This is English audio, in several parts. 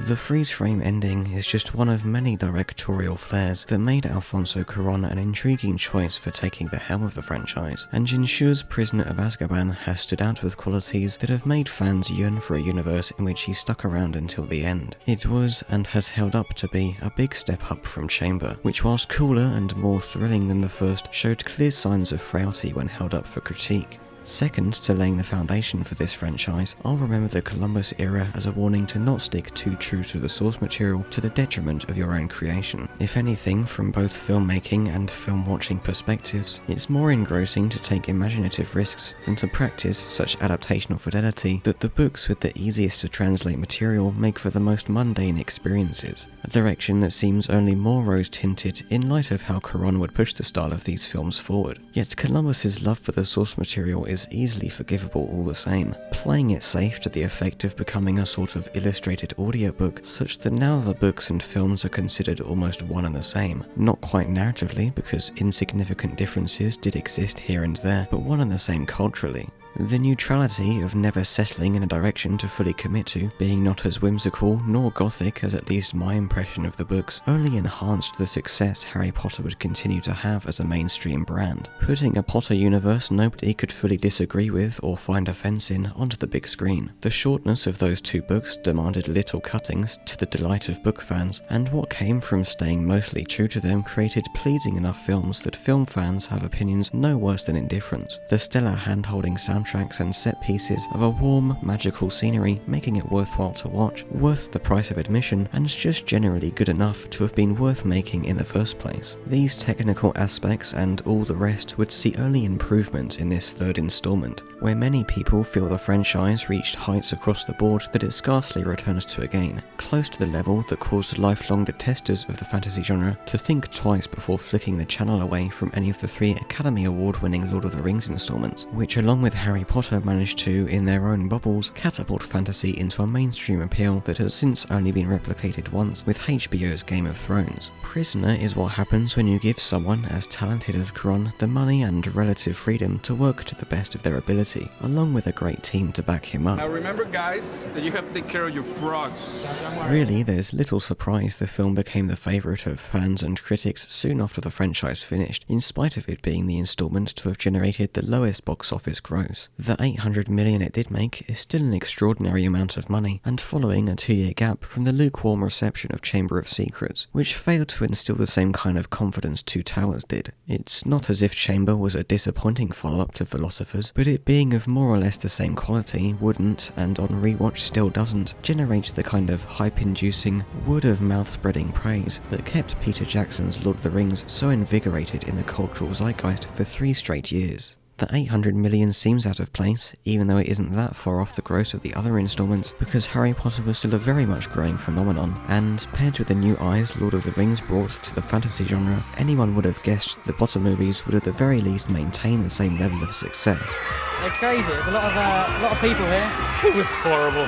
The freeze-frame ending is just one of many directorial flares that made Alfonso Cuarón an intriguing choice for taking the helm of the franchise, and ensures Prisoner of Azkaban has stood out with qualities that have made fans yearn for a universe in which he stuck around until the end. It was, and has held up to be, a big step up from Chamber, which whilst cooler and more thrilling than the first, showed clear signs of frailty when held up for critique. Second to laying the foundation for this franchise, I'll remember the Columbus era as a warning to not stick too true to the source material to the detriment of your own creation. If anything, from both filmmaking and film watching perspectives, it's more engrossing to take imaginative risks than to practice such adaptational fidelity that the books with the easiest to translate material make for the most mundane experiences, a direction that seems only more rose-tinted in light of how Cuarón would push the style of these films forward. Yet Columbus's love for the source material is easily forgivable all the same, playing it safe to the effect of becoming a sort of illustrated audiobook, such that now the books and films are considered almost one and the same. Not quite narratively, because insignificant differences did exist here and there, but one and the same culturally. The neutrality of never settling in a direction to fully commit to, being not as whimsical nor gothic as at least my impression of the books, only enhanced the success Harry Potter would continue to have as a mainstream brand, putting a Potter universe nobody could fully disagree with or find offence in onto the big screen. The shortness of those two books demanded little cuttings, to the delight of book fans, and what came from staying mostly true to them created pleasing enough films that film fans have opinions no worse than indifferent. The stellar hand-holding soundtracks and set pieces of a warm, magical scenery making it worthwhile to watch, worth the price of admission, and just generally good enough to have been worth making in the first place. These technical aspects and all the rest would see only improvement in this third installment, where many people feel the franchise reached heights across the board that it scarcely returns to again, close to the level that caused lifelong detesters of the fantasy genre to think twice before flicking the channel away from any of the 3 Academy Award-winning Lord of the Rings installments, which along with Harry Potter managed to, in their own bubbles, catapult fantasy into a mainstream appeal that has since only been replicated once with HBO's Game of Thrones. Prisoner is what happens when you give someone as talented as Cuarón the money and relative freedom to work to the best of their ability, along with a great team to back him up. Now remember guys, that you have to take care of your frogs. Really, there's little surprise the film became the favourite of fans and critics soon after the franchise finished, in spite of it being the instalment to have generated the lowest box office gross. The $800 million it did make is still an extraordinary amount of money, and following a 2-year gap from the lukewarm reception of Chamber of Secrets, which failed to instill the same kind of confidence Two Towers did. It's not as if Chamber was a disappointing follow-up to Philosophers, but it being of more or less the same quality wouldn't, and on rewatch still doesn't, generate the kind of hype-inducing, word-of-mouth spreading praise that kept Peter Jackson's Lord of the Rings so invigorated in the cultural zeitgeist for 3 straight years. The $800 million seems out of place, even though it isn't that far off the gross of the other installments, because Harry Potter was still a very much growing phenomenon, and paired with the new eyes Lord of the Rings brought to the fantasy genre, anyone would have guessed the Potter movies would at the very least maintain the same level of success. They're crazy, there's a lot of people here. It was horrible.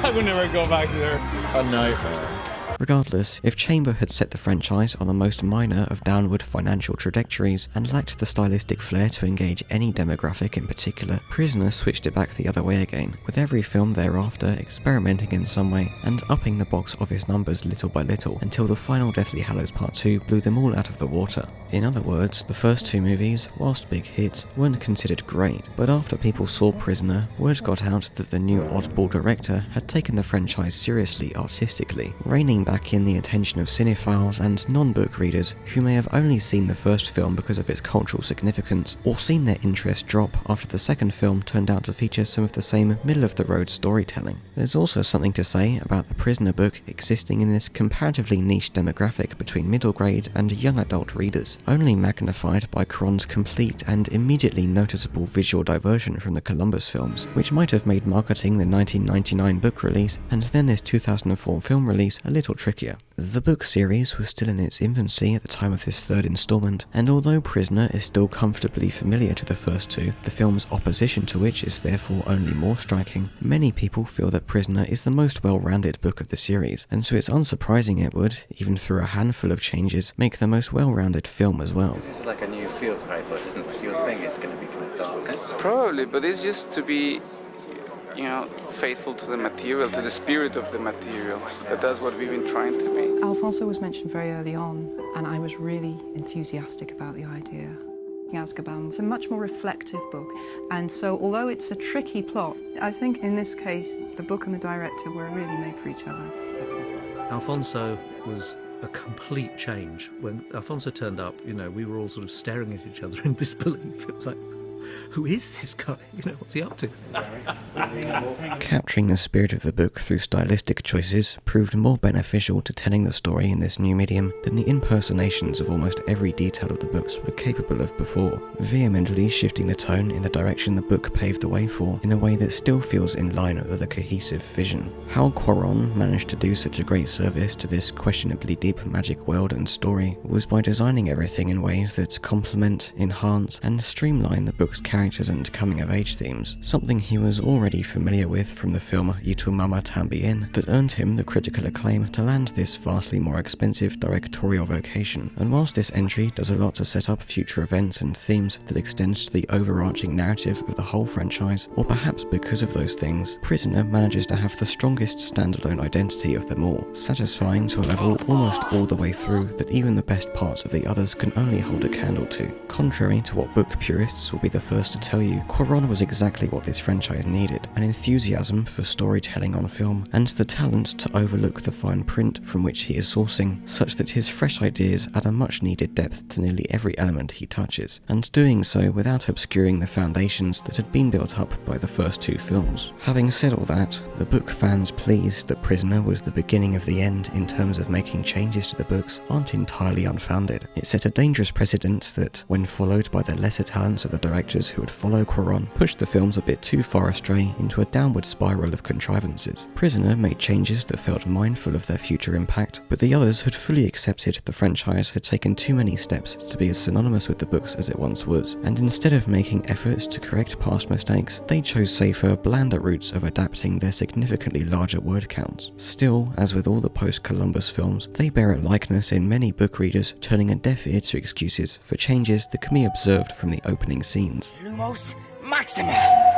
I would never go back there. A nightmare. Regardless, if Chamber had set the franchise on the most minor of downward financial trajectories and lacked the stylistic flair to engage any demographic in particular, Prisoner switched it back the other way again, with every film thereafter experimenting in some way and upping the box office numbers little by little until the final Deathly Hallows Part 2 blew them all out of the water. In other words, the first 2 movies, whilst big hits, weren't considered great, but after people saw Prisoner, word got out that the new oddball director had taken the franchise seriously artistically, reining back in the attention of cinephiles and non-book readers who may have only seen the first film because of its cultural significance, or seen their interest drop after the second film turned out to feature some of the same middle-of-the-road storytelling. There's also something to say about the Prisoner book existing in this comparatively niche demographic between middle grade and young adult readers, only magnified by Cuarón's complete and immediately noticeable visual diversion from the Columbus films, which might have made marketing the 1999 book release and then this 2004 film release a little trickier. The book series was still in its infancy at the time of this third installment, and although Prisoner is still comfortably familiar to the first 2, the film's opposition to which is therefore only more striking, many people feel that Prisoner is the most well-rounded book of the series, and so it's unsurprising it would, even through a handful of changes, make the most well-rounded film as well. This is like a new feel for Harry Potter, isn't it? So you think it's going to be kind of dark? Probably, but it's just to be faithful to the material, to the spirit of the material. That's what we've been trying to make. Alfonso was mentioned very early on, and I was really enthusiastic about the idea. Azkaban is a much more reflective book, and so although it's a tricky plot, I think in this case the book and the director were really made for each other. Alfonso was a complete change. When Alfonso turned up, we were all sort of staring at each other in disbelief. It was like, who is this guy? What's he up to? Capturing the spirit of the book through stylistic choices proved more beneficial to telling the story in this new medium than the impersonations of almost every detail of the books were capable of before, vehemently shifting the tone in the direction the book paved the way for in a way that still feels in line with a cohesive vision. How Quaron managed to do such a great service to this questionably deep magic world and story was by designing everything in ways that complement, enhance, and streamline the book's characters and coming-of-age themes, something he was already familiar with from the film Y Tu Mama Tambien that earned him the critical acclaim to land this vastly more expensive directorial vocation. And whilst this entry does a lot to set up future events and themes that extend to the overarching narrative of the whole franchise, or perhaps because of those things, Prisoner manages to have the strongest standalone identity of them all, satisfying to a level almost all the way through that even the best parts of the others can only hold a candle to. Contrary to what book purists will be the first to tell you, Quaron was exactly what this franchise needed: an enthusiasm for storytelling on film, and the talent to overlook the fine print from which he is sourcing, such that his fresh ideas add a much needed depth to nearly every element he touches, and doing so without obscuring the foundations that had been built up by the first two films. Having said all that, the book fans pleased that Prisoner was the beginning of the end in terms of making changes to the books aren't entirely unfounded. It set a dangerous precedent that, when followed by the lesser talents of the directors who would follow Quaron, pushed the films a bit too far astray into a downward spiral of contrivances. Prisoner made changes that felt mindful of their future impact, but the others had fully accepted the franchise had taken too many steps to be as synonymous with the books as it once was, and instead of making efforts to correct past mistakes, they chose safer, blander routes of adapting their significantly larger word counts. Still, as with all the post-Columbus films, they bear a likeness in many book readers turning a deaf ear to excuses for changes that can be observed from the opening scenes. Lumos Maxima!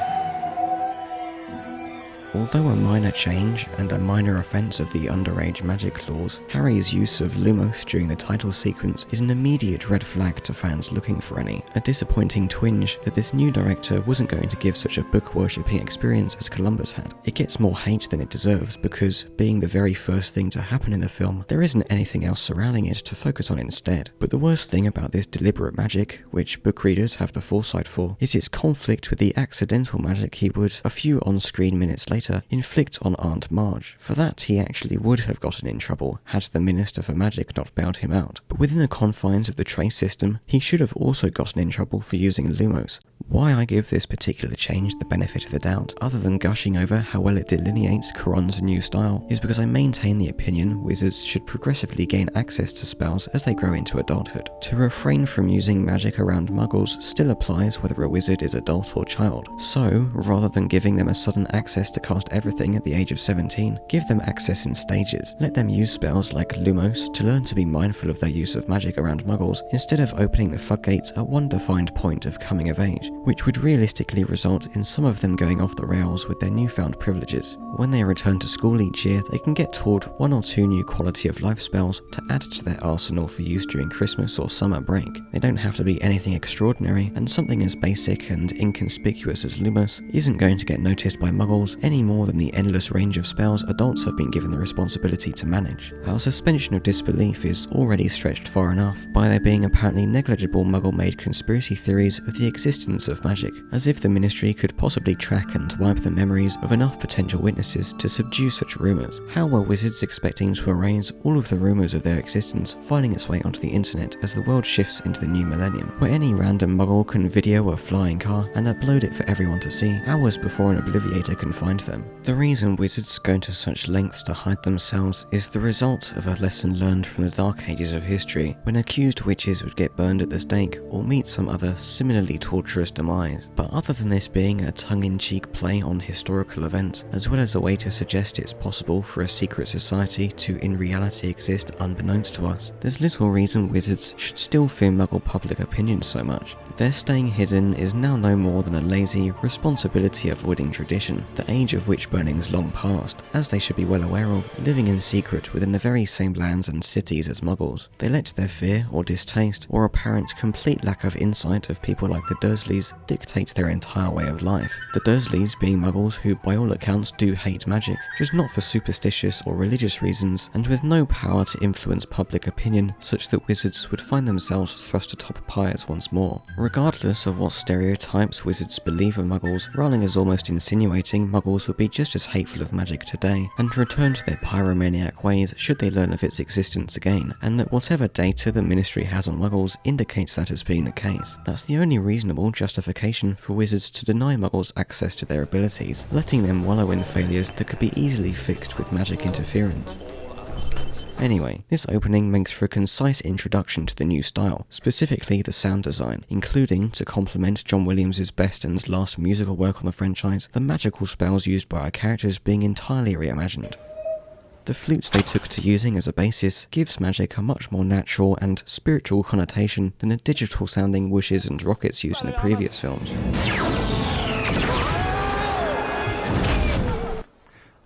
Although a minor change and a minor offence of the underage magic laws, Harry's use of Lumos during the title sequence is an immediate red flag to fans looking for any. A disappointing twinge that this new director wasn't going to give such a book-worshipping experience as Columbus had. It gets more hate than it deserves because, being the very first thing to happen in the film, there isn't anything else surrounding it to focus on instead. But the worst thing about this deliberate magic, which book readers have the foresight for, is its conflict with the accidental magic he would, a few on-screen minutes later, inflict on Aunt Marge. For that, he actually would have gotten in trouble had the Minister for Magic not bailed him out. But within the confines of the trace system, he should have also gotten in trouble for using Lumos. Why I give this particular change the benefit of the doubt, other than gushing over how well it delineates Quaron's new style, is because I maintain the opinion wizards should progressively gain access to spells as they grow into adulthood. To refrain from using magic around muggles still applies whether a wizard is adult or child. So, rather than giving them a sudden access to cast everything at the age of 17, give them access in stages. Let them use spells like Lumos to learn to be mindful of their use of magic around muggles, instead of opening the floodgates at one defined point of coming of age, which would realistically result in some of them going off the rails with their newfound privileges. When they return to school each year, they can get taught one or two new quality of life spells to add to their arsenal for use during Christmas or summer break. They don't have to be anything extraordinary, and something as basic and inconspicuous as Lumos isn't going to get noticed by muggles any more than the endless range of spells adults have been given the responsibility to manage. Our suspension of disbelief is already stretched far enough by there being apparently negligible muggle-made conspiracy theories of the existence of magic, as if the Ministry could possibly track and wipe the memories of enough potential witnesses to subdue such rumours. How were wizards expecting to erase all of the rumours of their existence finding its way onto the internet as the world shifts into the new millennium, where any random muggle can video a flying car and upload it for everyone to see hours before an obliviator can find them? The reason wizards go to such lengths to hide themselves is the result of a lesson learned from the dark ages of history, when accused witches would get burned at the stake or meet some other similarly torturous demise. But other than this being a tongue-in-cheek play on historical events, as well as a way to suggest it's possible for a secret society to in reality exist unbeknownst to us, there's little reason wizards should still fear muggle public opinion so much. Their staying hidden is now no more than a lazy, responsibility-avoiding tradition, the age of witch-burning's long past, as they should be well aware of, living in secret within the very same lands and cities as Muggles. They let their fear or distaste, or apparent complete lack of insight of people like the Dursleys dictate their entire way of life. The Dursleys being Muggles who by all accounts do hate magic, just not for superstitious or religious reasons, and with no power to influence public opinion such that wizards would find themselves thrust atop pyres once more. Regardless of what stereotypes wizards believe of Muggles, Rowling is almost insinuating Muggles would be just as hateful of magic today, and return to their pyromaniac ways should they learn of its existence again, and that whatever data the Ministry has on Muggles indicates that as being the case. That's the only reasonable justification for wizards to deny Muggles access to their abilities, letting them wallow in failures that could be easily fixed with magic interference. Anyway, this opening makes for a concise introduction to the new style, specifically the sound design, including, to complement John Williams' best and last musical work on the franchise, the magical spells used by our characters being entirely reimagined. The flutes they took to using as a basis gives magic a much more natural and spiritual connotation than the digital sounding whooshes and rockets used in the previous films.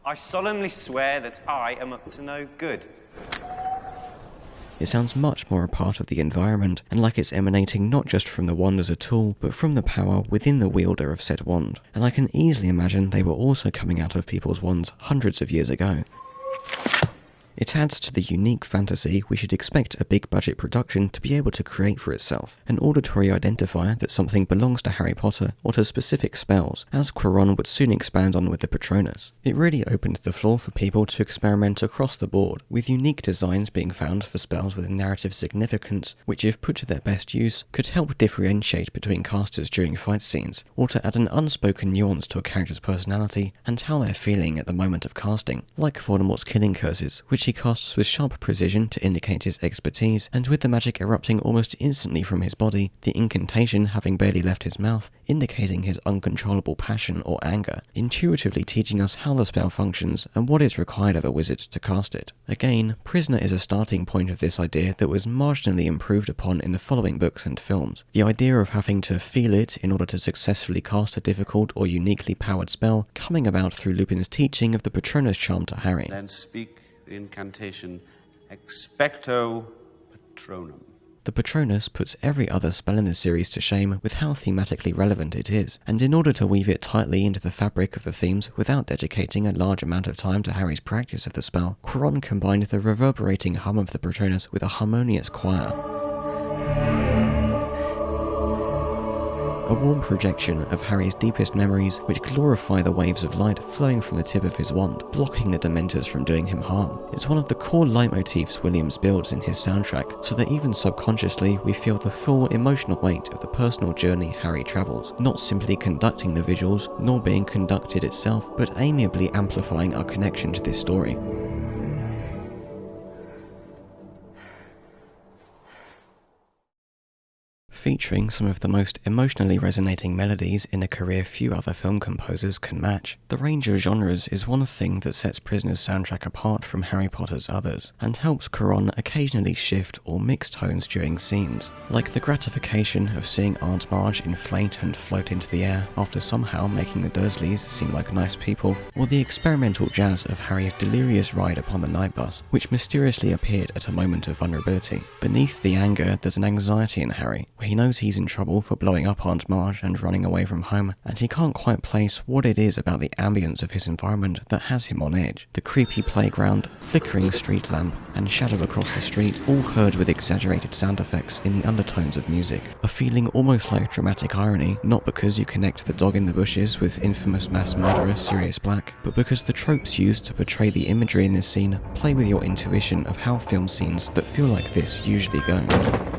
I solemnly swear that I am up to no good. It sounds much more a part of the environment, and like it's emanating not just from the wand as a tool, but from the power within the wielder of said wand. And I can easily imagine they were also coming out of people's wands hundreds of years ago. It adds to the unique fantasy we should expect a big budget production to be able to create for itself, an auditory identifier that something belongs to Harry Potter or to specific spells, as Quaron would soon expand on with the Patronus. It really opened the floor for people to experiment across the board, with unique designs being found for spells with narrative significance, which if put to their best use, could help differentiate between casters during fight scenes, or to add an unspoken nuance to a character's personality and how they're feeling at the moment of casting, like Voldemort's killing curses, which he casts with sharp precision to indicate his expertise, and with the magic erupting almost instantly from his body, the incantation having barely left his mouth, indicating his uncontrollable passion or anger, intuitively teaching us how the spell functions and what is required of a wizard to cast it. Again, Prisoner is a starting point of this idea that was marginally improved upon in the following books and films. The idea of having to feel it in order to successfully cast a difficult or uniquely powered spell, coming about through Lupin's teaching of the Patronus charm to Harry. Then speak the incantation Expecto Patronum. The Patronus puts every other spell in the series to shame with how thematically relevant it is, and in order to weave it tightly into the fabric of the themes without dedicating a large amount of time to Harry's practice of the spell, Quaron combined the reverberating hum of the Patronus with a harmonious choir. A warm projection of Harry's deepest memories which glorify the waves of light flowing from the tip of his wand, blocking the Dementors from doing him harm. It's one of the core leitmotifs Williams builds in his soundtrack, so that even subconsciously we feel the full emotional weight of the personal journey Harry travels, not simply conducting the visuals, nor being conducted itself, but amiably amplifying our connection to this story. Featuring some of the most emotionally resonating melodies in a career few other film composers can match, the range of genres is one thing that sets Prisoner's soundtrack apart from Harry Potter's others, and helps Quaron occasionally shift or mix tones during scenes, like the gratification of seeing Aunt Marge inflate and float into the air after somehow making the Dursleys seem like nice people, or the experimental jazz of Harry's delirious ride upon the night bus, which mysteriously appeared at a moment of vulnerability. Beneath the anger, there's an anxiety in Harry, where he knows he's in trouble for blowing up Aunt Marge and running away from home, and he can't quite place what it is about the ambience of his environment that has him on edge. The creepy playground, flickering street lamp, and shadow across the street, all heard with exaggerated sound effects in the undertones of music. A feeling almost like dramatic irony, not because you connect the dog in the bushes with infamous mass murderer Sirius Black, but because the tropes used to portray the imagery in this scene play with your intuition of how film scenes that feel like this usually go.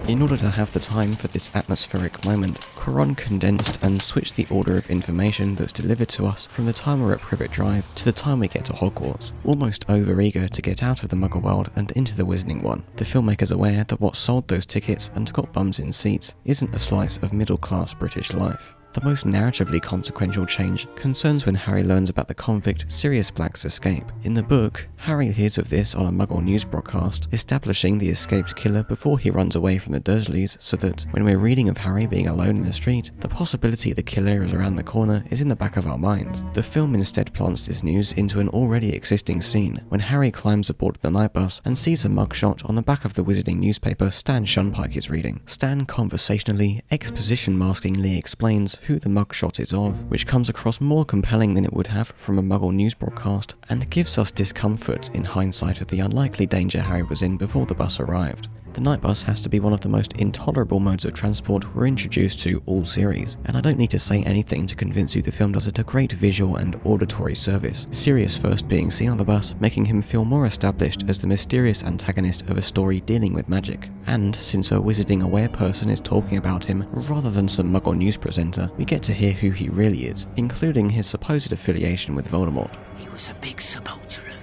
In order to have the time for this atmospheric moment, Quaron condensed and switched the order of information that's delivered to us from the time we're at Privet Drive to the time we get to Hogwarts, almost overeager to get out of the Muggle world and into the Wizarding one. The filmmaker's aware that what sold those tickets and got bums in seats isn't a slice of middle-class British life. The most narratively consequential change concerns when Harry learns about the convict Sirius Black's escape. In the book, Harry hears of this on a Muggle news broadcast, establishing the escaped killer before he runs away from the Dursleys, so that when we're reading of Harry being alone in the street, the possibility the killer is around the corner is in the back of our minds. The film instead plants this news into an already existing scene, when Harry climbs aboard the night bus and sees a mugshot on the back of the wizarding newspaper Stan Shunpike is reading. Stan conversationally, exposition-maskingly explains who the mugshot is of, which comes across more compelling than it would have from a Muggle news broadcast, and gives us discomfort in hindsight of the unlikely danger Harry was in before the bus arrived. The night bus has to be one of the most intolerable modes of transport we're introduced to all series, and I don't need to say anything to convince you the film does it a great visual and auditory service. Sirius first being seen on the bus, making him feel more established as the mysterious antagonist of a story dealing with magic. And since a wizarding aware person is talking about him rather than some Muggle news presenter, we get to hear who he really is, including his supposed affiliation with Voldemort. He was a big supporter of...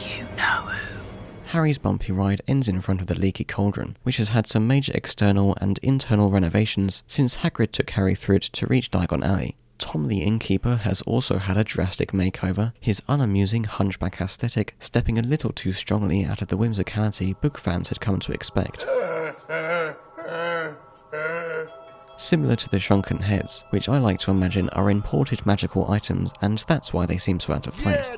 you know who. Harry's bumpy ride ends in front of the Leaky Cauldron, which has had some major external and internal renovations since Hagrid took Harry through it to reach Diagon Alley. Tom the Innkeeper has also had a drastic makeover, his unamusing hunchback aesthetic stepping a little too strongly out of the whimsicality book fans had come to expect. Similar to the shrunken heads, which I like to imagine are imported magical items, and that's why they seem so out of place.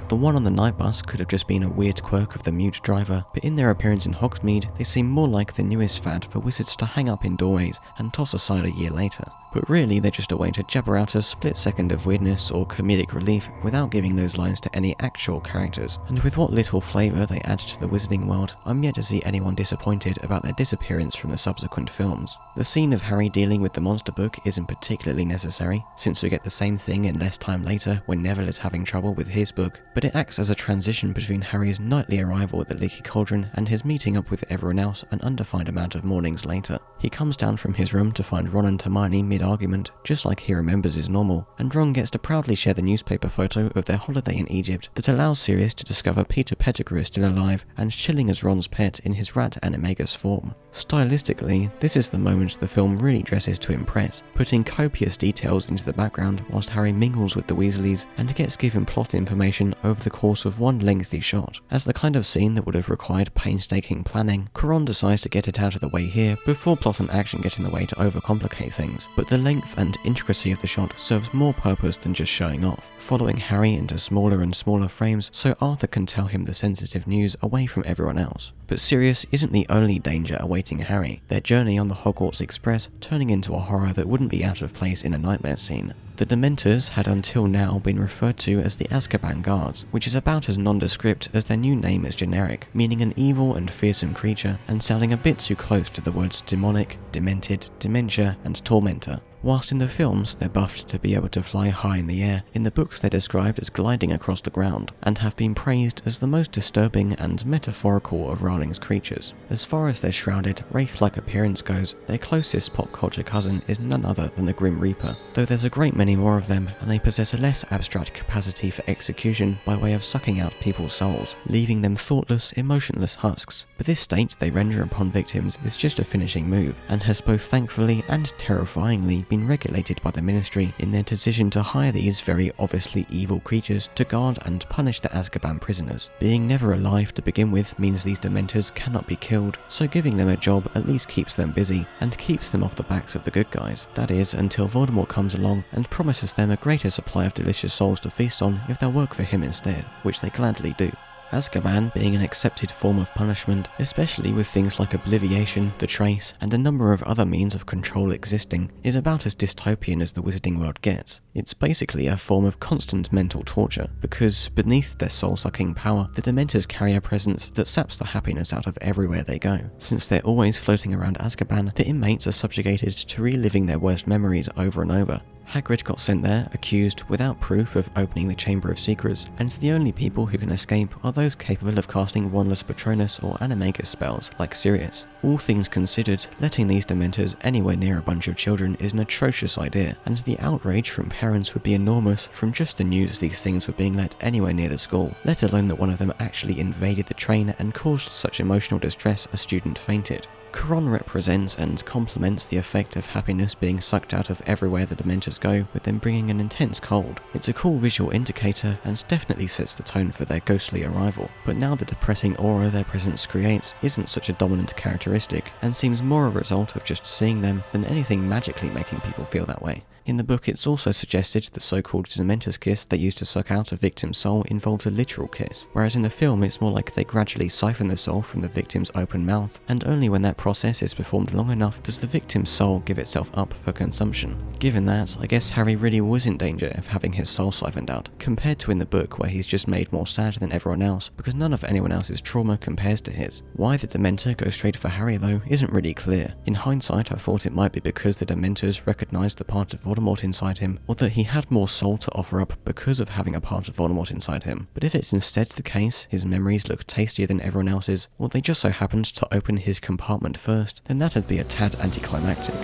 The one on the night bus could have just been a weird quirk of the mute driver, but in their appearance in Hogsmeade, they seem more like the newest fad for wizards to hang up in doorways and toss aside a year later. But really, they're just a way to jabber out a split second of weirdness or comedic relief without giving those lines to any actual characters. And with what little flavour they add to the wizarding world, I'm yet to see anyone disappointed about their disappearance from the subsequent films. The scene of Harry dealing with the monster book isn't particularly necessary, since we get the same thing in less time later when Neville is having trouble with his book, but it acts as a transition between Harry's nightly arrival at the Leaky Cauldron and his meeting up with everyone else an undefined amount of mornings later. He comes down from his room to find Ron and Hermione mid-argument, just like he remembers is normal, and Ron gets to proudly share the newspaper photo of their holiday in Egypt that allows Sirius to discover Peter Pettigrew is still alive and chilling as Ron's pet in his rat animagus form. Stylistically, this is the moment the film really dresses to impress, putting copious details into the background whilst Harry mingles with the Weasleys and gets given plot information over the course of one lengthy shot. As the kind of scene that would have required painstaking planning, Cuarón decides to get it out of the way here before plot and action get in the way to overcomplicate things, but the length and intricacy of the shot serves more purpose than just showing off, following Harry into smaller and smaller frames so Arthur can tell him the sensitive news away from everyone else. But Sirius isn't the only danger awaiting Harry, their journey on the Hogwarts Express turning into a horror that wouldn't be out of place in a nightmare scene. The Dementors had until now been referred to as the Azkaban Guards, which is about as nondescript as their new name is generic, meaning an evil and fearsome creature, and sounding a bit too close to the words demonic, demented, dementia, and tormentor. Whilst in the films they're buffed to be able to fly high in the air, in the books they're described as gliding across the ground, and have been praised as the most disturbing and metaphorical of Rowling's creatures. As far as their shrouded, wraith-like appearance goes, their closest pop culture cousin is none other than the Grim Reaper, though there's a great many more of them, and they possess a less abstract capacity for execution by way of sucking out people's souls, leaving them thoughtless, emotionless husks. But this state they render upon victims is just a finishing move, and has both thankfully and terrifyingly been regulated by the Ministry in their decision to hire these very obviously evil creatures to guard and punish the Azkaban prisoners. Being never alive to begin with means these Dementors cannot be killed, so giving them a job at least keeps them busy, and keeps them off the backs of the good guys. That is, until Voldemort comes along and promises them a greater supply of delicious souls to feast on if they'll work for him instead, which they gladly do. Azkaban being an accepted form of punishment, especially with things like obliviation, the trace, and a number of other means of control existing, is about as dystopian as the wizarding world gets. It's basically a form of constant mental torture, because beneath their soul-sucking power, the Dementors carry a presence that saps the happiness out of everywhere they go. Since they're always floating around Azkaban, the inmates are subjugated to reliving their worst memories over and over. Hagrid got sent there, accused, without proof of opening the Chamber of Secrets, and the only people who can escape are those capable of casting wandless Patronus or Animagus spells, like Sirius. All things considered, letting these Dementors anywhere near a bunch of children is an atrocious idea, and the outrage from parents would be enormous from just the news these things were being let anywhere near the school, let alone that one of them actually invaded the train and caused such emotional distress a student fainted. Chiron represents and complements the effect of happiness being sucked out of everywhere the Dementors go, with them bringing an intense cold. It's a cool visual indicator and definitely sets the tone for their ghostly arrival, but now the depressing aura their presence creates isn't such a dominant characteristic, and seems more a result of just seeing them than anything magically making people feel that way. In the book, it's also suggested the so-called Dementor's kiss they use to suck out a victim's soul involves a literal kiss, whereas in the film it's more like they gradually siphon the soul from the victim's open mouth, and only when that process is performed long enough does the victim's soul give itself up for consumption. Given that, I guess Harry really was in danger of having his soul siphoned out, compared to in the book where he's just made more sad than everyone else because none of anyone else's trauma compares to his. Why the Dementor goes straight for Harry though isn't really clear. In hindsight, I thought it might be because the Dementors recognised the part of Voldemort inside him, or that he had more soul to offer up because of having a part of Voldemort inside him. But if it's instead the case, his memories look tastier than everyone else's, or they just so happened to open his compartment first, then that'd be a tad anticlimactic.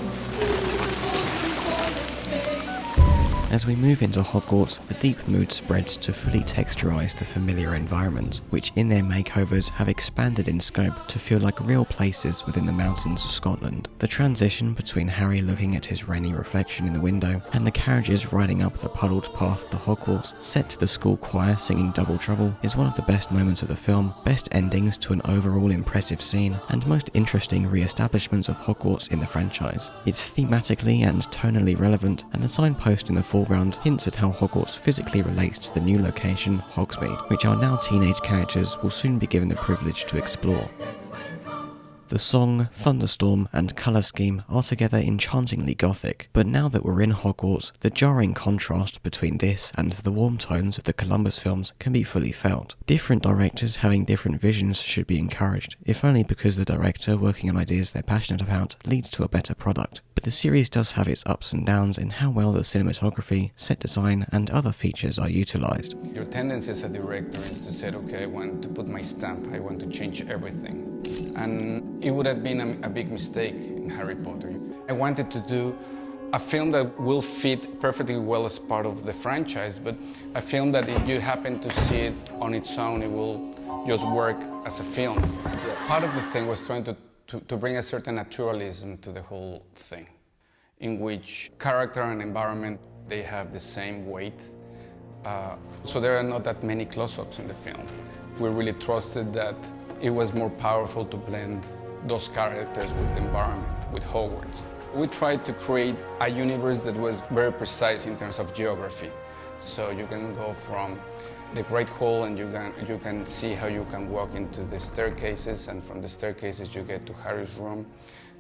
As we move into Hogwarts, the deep mood spreads to fully texturise the familiar environments, which in their makeovers have expanded in scope to feel like real places within the mountains of Scotland. The transition between Harry looking at his rainy reflection in the window and the carriages riding up the puddled path to Hogwarts, set to the school choir singing Double Trouble, is one of the best moments of the film, best endings to an overall impressive scene, and most interesting re-establishments of Hogwarts in the franchise. It's thematically and tonally relevant, and the signpost in the foreground hints at how Hogwarts physically relates to the new location, Hogsmeade, which our now teenage characters will soon be given the privilege to explore. The song, thunderstorm, and colour scheme are together enchantingly gothic, but now that we're in Hogwarts, the jarring contrast between this and the warm tones of the Columbus films can be fully felt. Different directors having different visions should be encouraged, if only because the director working on ideas they're passionate about leads to a better product. But the series does have its ups and downs in how well the cinematography, set design, and other features are utilised. Your tendency as a director is to say, okay, I want to put my stamp, I want to change everything. And it would have been a big mistake in Harry Potter. I wanted to do a film that will fit perfectly well as part of the franchise, but a film that if you happen to see it on its own, it will just work as a film. Part of the thing was trying to bring a certain naturalism to the whole thing, in which character and environment, they have the same weight. So there are not that many close-ups in the film. We really trusted that it was more powerful to blend those characters with the environment, with Hogwarts. We tried to create a universe that was very precise in terms of geography. So you can go from the Great Hall and you can see how you can walk into the staircases, and from the staircases you get to Harry's room.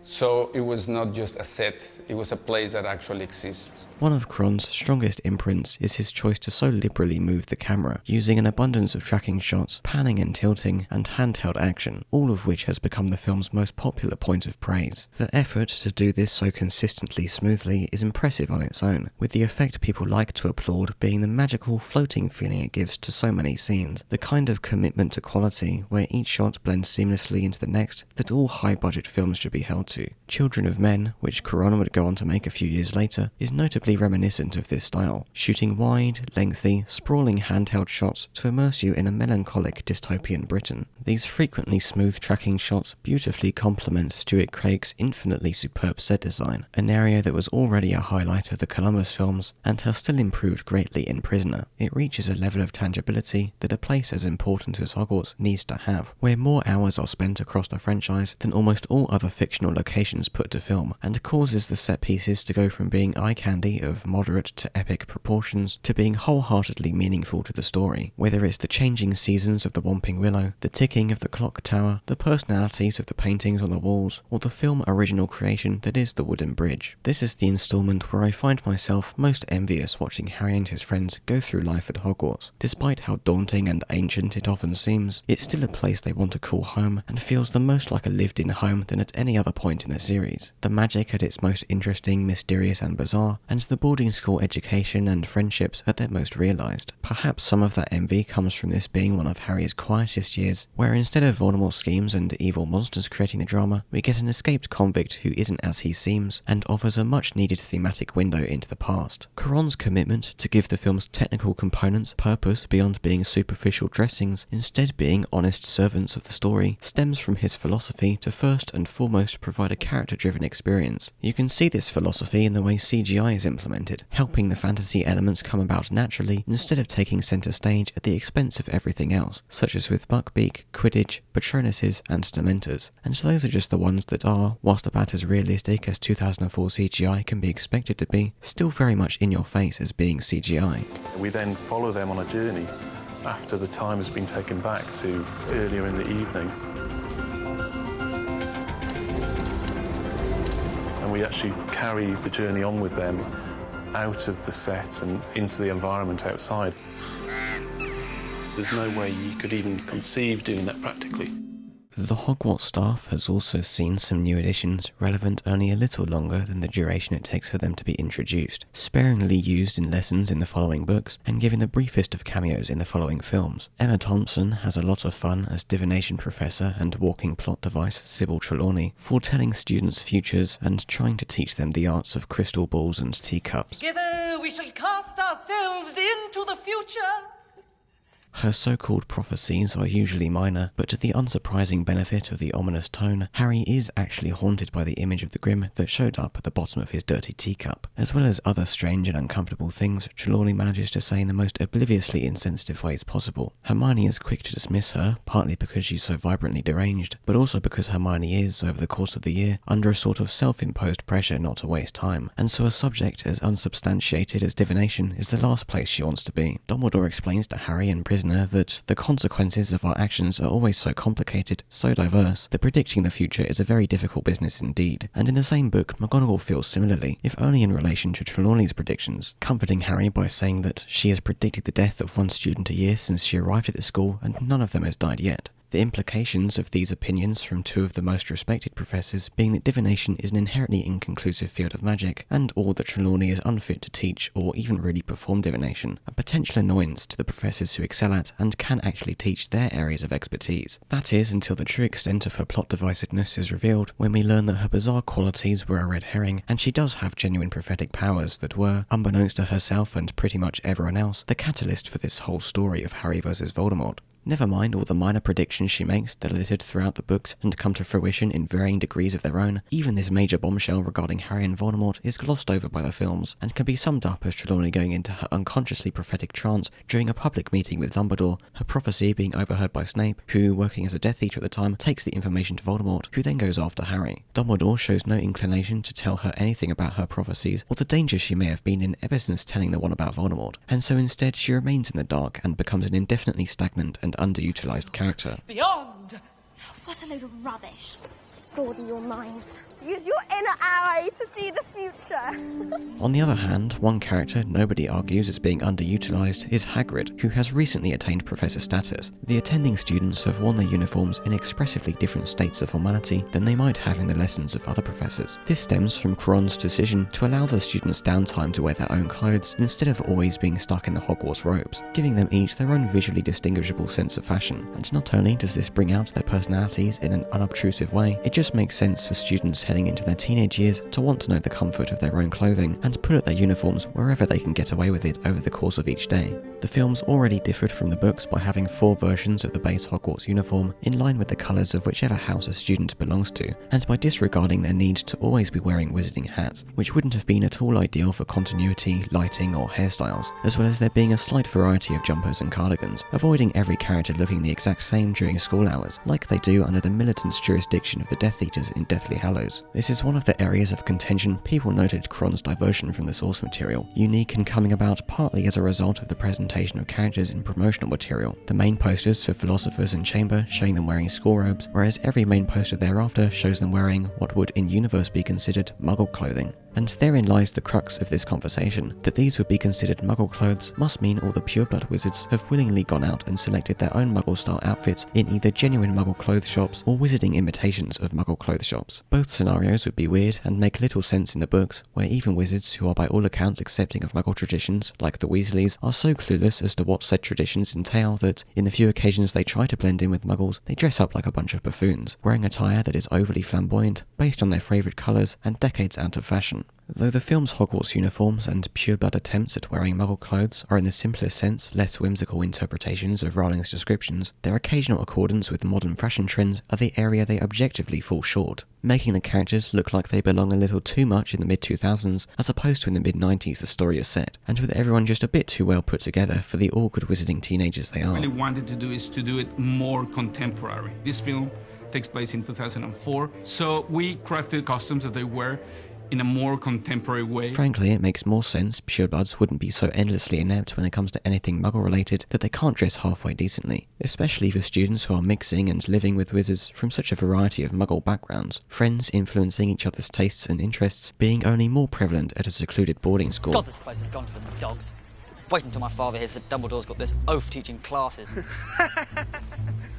So it was not just a set, it was a place that actually exists. One of Chiron's strongest imprints is his choice to so liberally move the camera, using an abundance of tracking shots, panning and tilting, and handheld action, all of which has become the film's most popular point of praise. The effort to do this so consistently smoothly is impressive on its own, with the effect people like to applaud being the magical floating feeling it gives to so many scenes, the kind of commitment to quality where each shot blends seamlessly into the next that all high-budget films should be held to. Children of Men, which Chiron would go on to make a few years later, is notably reminiscent of this style, shooting wide, lengthy, sprawling handheld shots to immerse you in a melancholic dystopian Britain. These frequently smooth tracking shots beautifully complement Stuart Craig's infinitely superb set design, an area that was already a highlight of the Columbus films and has still improved greatly in Prisoner. It reaches a level of tangibility that a place as important as Hogwarts needs to have, where more hours are spent across the franchise than almost all other fictional locations put to film, and causes the set pieces to go from being eye candy of moderate to epic proportions to being wholeheartedly meaningful to the story, whether it's the changing seasons of the Whomping Willow, the ticking of the clock tower, the personalities of the paintings on the walls, or the film original creation that is the wooden bridge. This is the installment where I find myself most envious watching Harry and his friends go through life at Hogwarts. Despite how daunting and ancient it often seems, it's still a place they want to call home and feels the most like a lived-in home than at any other point point in the series, the magic at its most interesting, mysterious and bizarre, and the boarding school education and friendships at their most realised. Perhaps some of that envy comes from this being one of Harry's quietest years, where instead of Voldemort's schemes and evil monsters creating the drama, we get an escaped convict who isn't as he seems, and offers a much needed thematic window into the past. Cuarón's commitment to give the film's technical components purpose beyond being superficial dressings, instead being honest servants of the story, stems from his philosophy to first and foremost provide a character-driven experience. You can see this philosophy in the way CGI is implemented, helping the fantasy elements come about naturally instead of taking centre stage at the expense of everything else, such as with Buckbeak, Quidditch, Patronuses and Dementors. And those are just the ones that are, whilst about as realistic as 2004 CGI can be expected to be, still very much in your face as being CGI. We then follow them on a journey after the time has been taken back to earlier in the evening. And we actually carry the journey on with them out of the set and into the environment outside. There's no way you could even conceive doing that practically. The Hogwarts staff has also seen some new additions relevant only a little longer than the duration it takes for them to be introduced, sparingly used in lessons in the following books, and given the briefest of cameos in the following films. Emma Thompson has a lot of fun as Divination Professor and walking plot device Sybil Trelawney, foretelling students' futures and trying to teach them the arts of crystal balls and teacups. Together we shall cast ourselves into the future. Her so-called prophecies are usually minor, but to the unsurprising benefit of the ominous tone, Harry is actually haunted by the image of the Grim that showed up at the bottom of his dirty teacup. As well as other strange and uncomfortable things, Trelawney manages to say in the most obliviously insensitive ways possible. Hermione is quick to dismiss her, partly because she's so vibrantly deranged, but also because Hermione is, over the course of the year, under a sort of self-imposed pressure not to waste time, and so a subject as unsubstantiated as divination is the last place she wants to be. Dumbledore explains to Harry and that the consequences of our actions are always so complicated, so diverse, that predicting the future is a very difficult business indeed. And in the same book, McGonagall feels similarly, if only in relation to Trelawney's predictions, comforting Harry by saying that she has predicted the death of one student a year since she arrived at the school and none of them has died yet. The implications of these opinions from two of the most respected professors being that divination is an inherently inconclusive field of magic, and or that Trelawney is unfit to teach or even really perform divination, a potential annoyance to the professors who excel at and can actually teach their areas of expertise. That is, until the true extent of her plot divisiveness is revealed, when we learn that her bizarre qualities were a red herring, and she does have genuine prophetic powers that were, unbeknownst to herself and pretty much everyone else, the catalyst for this whole story of Harry versus Voldemort. Never mind all the minor predictions she makes that are littered throughout the books and come to fruition in varying degrees of their own, even this major bombshell regarding Harry and Voldemort is glossed over by the films, and can be summed up as Trelawney going into her unconsciously prophetic trance during a public meeting with Dumbledore, her prophecy being overheard by Snape, who, working as a Death Eater at the time, takes the information to Voldemort, who then goes after Harry. Dumbledore shows no inclination to tell her anything about her prophecies, or the danger she may have been in ever since telling the one about Voldemort, and so instead she remains in the dark and becomes an indefinitely stagnant and underutilized character. Beyond! What a load of rubbish. Broaden your minds. Use your inner eye to see the future. On the other hand, one character nobody argues as being underutilized is Hagrid, who has recently attained professor status. The attending students have worn their uniforms in expressively different states of formality than they might have in the lessons of other professors. This stems from Cuarón's decision to allow the students downtime to wear their own clothes instead of always being stuck in the Hogwarts robes, giving them each their own visually distinguishable sense of fashion. And not only does this bring out their personalities in an unobtrusive way, it just makes sense for students heading into their teenage years to want to know the comfort of their own clothing and put at their uniforms wherever they can get away with it over the course of each day. The films already differed from the books by having 4 versions of the base Hogwarts uniform in line with the colours of whichever house a student belongs to, and by disregarding their need to always be wearing wizarding hats, which wouldn't have been at all ideal for continuity, lighting or hairstyles, as well as there being a slight variety of jumpers and cardigans, avoiding every character looking the exact same during school hours, like they do under the militant's jurisdiction of the Death Eaters in Deathly Hallows. This is one of the areas of contention people noted Cuarón's diversion from the source material, unique and coming about partly as a result of the presentation of characters in promotional material. The main posters for Philosophers and Chamber showing them wearing school robes, whereas every main poster thereafter shows them wearing what would in universe be considered Muggle clothing. And therein lies the crux of this conversation. That these would be considered Muggle clothes must mean all the pureblood wizards have willingly gone out and selected their own Muggle-style outfits in either genuine Muggle clothes shops or wizarding imitations of Muggle clothes shops. Both scenarios would be weird and make little sense in the books, where even wizards who are by all accounts accepting of Muggle traditions, like the Weasleys, are so clueless as to what said traditions entail that, in the few occasions they try to blend in with Muggles, they dress up like a bunch of buffoons, wearing attire that is overly flamboyant, based on their favourite colours, and decades out of fashion. Though the film's Hogwarts uniforms and pureblood attempts at wearing Muggle clothes are in the simplest sense less whimsical interpretations of Rowling's descriptions, their occasional accordance with modern fashion trends are the area they objectively fall short, making the characters look like they belong a little too much in the mid-2000s as opposed to in the mid-90s the story is set, and with everyone just a bit too well put together for the awkward wizarding teenagers they are. What I really wanted to do is to do it more contemporary. This film takes place in 2004, so we crafted costumes that they wear in a more contemporary way. Frankly, it makes more sense purebloods wouldn't be so endlessly inept when it comes to anything Muggle related that they can't dress halfway decently, especially for students who are mixing and living with wizards from such a variety of Muggle backgrounds, friends influencing each other's tastes and interests being only more prevalent at a secluded boarding school. God, this place has gone to the dogs. Wait until my father hears that Dumbledore's got this oaf teaching classes.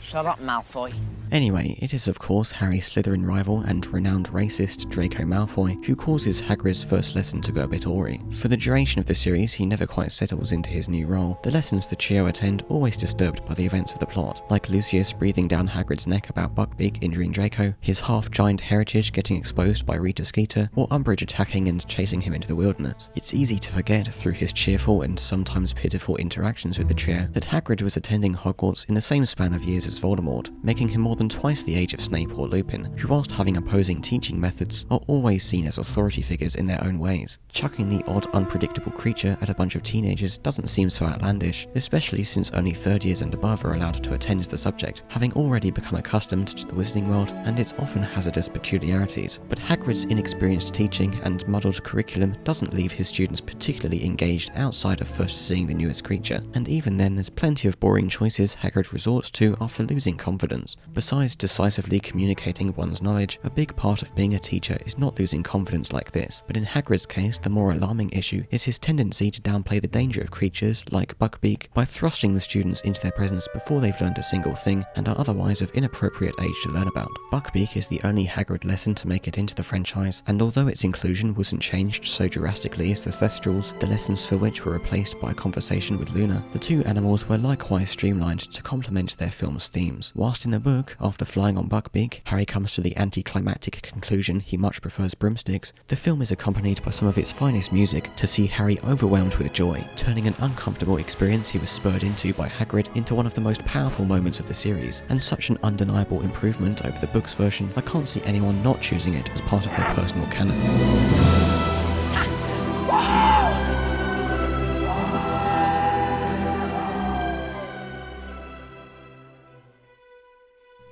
Shut up, Malfoy. Anyway, it is of course Harry's Slytherin rival and renowned racist Draco Malfoy who causes Hagrid's first lesson to go a bit awry. For the duration of the series, he never quite settles into his new role, the lessons the trio attend always disturbed by the events of the plot, like Lucius breathing down Hagrid's neck about Buckbeak injuring Draco, his half-giant heritage getting exposed by Rita Skeeter, or Umbridge attacking and chasing him into the wilderness. It's easy to forget, through his cheerful and sometimes pitiful interactions with the trio, that Hagrid was attending Hogwarts in the same span of years as Voldemort, making him more than twice the age of Snape or Lupin, who whilst having opposing teaching methods, are always seen as authority figures in their own ways. Chucking the odd unpredictable creature at a bunch of teenagers doesn't seem so outlandish, especially since only third years and above are allowed to attend the subject, having already become accustomed to the wizarding world and its often hazardous peculiarities. But Hagrid's inexperienced teaching and muddled curriculum doesn't leave his students particularly engaged outside of first seeing the newest creature, and even then there's plenty of boring choices Hagrid resorts to after losing confidence. Besides decisively communicating one's knowledge, a big part of being a teacher is not losing confidence like this, but in Hagrid's case the more alarming issue is his tendency to downplay the danger of creatures like Buckbeak by thrusting the students into their presence before they've learned a single thing and are otherwise of inappropriate age to learn about. Buckbeak is the only Hagrid lesson to make it into the franchise, and although its inclusion wasn't changed so drastically as the Thestrals, the lessons for which were replaced by a conversation with Luna, the two animals were likewise streamlined to complement their film's themes. Whilst in the book, after flying on Buckbeak, Harry comes to the anticlimactic conclusion he much prefers broomsticks, the film is accompanied by some of its finest music to see Harry overwhelmed with joy, turning an uncomfortable experience he was spurred into by Hagrid into one of the most powerful moments of the series, and such an undeniable improvement over the book's version, I can't see anyone not choosing it as part of their personal canon.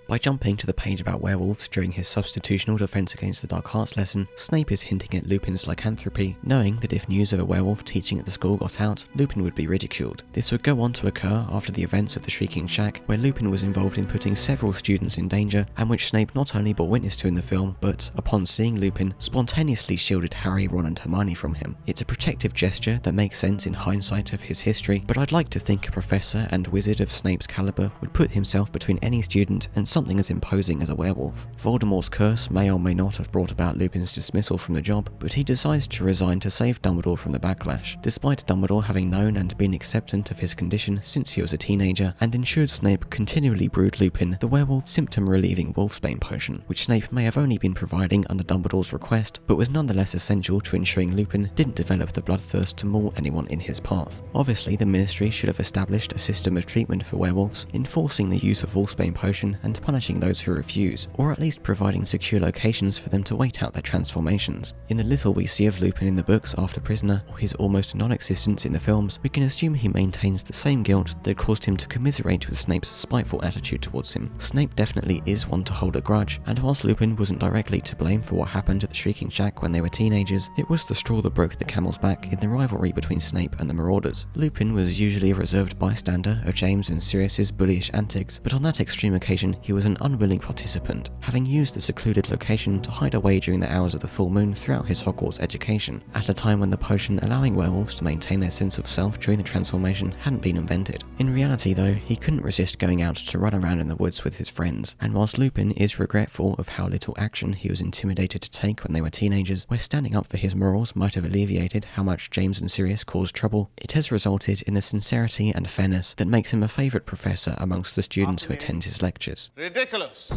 By jumping to the page about werewolves during his substitutional defense against the dark arts lesson, Snape is hinting at Lupin's lycanthropy, knowing that if news of a werewolf teaching at the school got out, Lupin would be ridiculed. This would go on to occur after the events of the Shrieking Shack, where Lupin was involved in putting several students in danger, and which Snape not only bore witness to in the film, but, upon seeing Lupin, spontaneously shielded Harry, Ron and Hermione from him. It's a protective gesture that makes sense in hindsight of his history, but I'd like to think a professor and wizard of Snape's caliber would put himself between any student and something as imposing as a werewolf. Voldemort's curse may or may not have brought about Lupin's dismissal from the job, but he decides to resign to save Dumbledore from the backlash, despite Dumbledore having known and been acceptant of his condition since he was a teenager, and ensured Snape continually brewed Lupin the werewolf symptom-relieving wolfsbane potion, which Snape may have only been providing under Dumbledore's request, but was nonetheless essential to ensuring Lupin didn't develop the bloodthirst to maul anyone in his path. Obviously, the Ministry should have established a system of treatment for werewolves, enforcing the use of wolfsbane potion and punishing those who refuse, or at least providing secure locations for them to wait out their transformations. In the little we see of Lupin in the books after Prisoner, or his almost non-existence in the films, we can assume he maintains the same guilt that caused him to commiserate with Snape's spiteful attitude towards him. Snape definitely is one to hold a grudge, and whilst Lupin wasn't directly to blame for what happened at the Shrieking Shack when they were teenagers, it was the straw that broke the camel's back in the rivalry between Snape and the Marauders. Lupin was usually a reserved bystander of James and Sirius's bullyish antics, but on that extreme occasion he was was an unwilling participant, having used the secluded location to hide away during the hours of the full moon throughout his Hogwarts education, at a time when the potion allowing werewolves to maintain their sense of self during the transformation hadn't been invented. In reality though, he couldn't resist going out to run around in the woods with his friends, and whilst Lupin is regretful of how little action he was intimidated to take when they were teenagers, where standing up for his morals might have alleviated how much James and Sirius caused trouble, it has resulted in the sincerity and fairness that makes him a favourite professor amongst the students who attend his lectures. Ridiculous.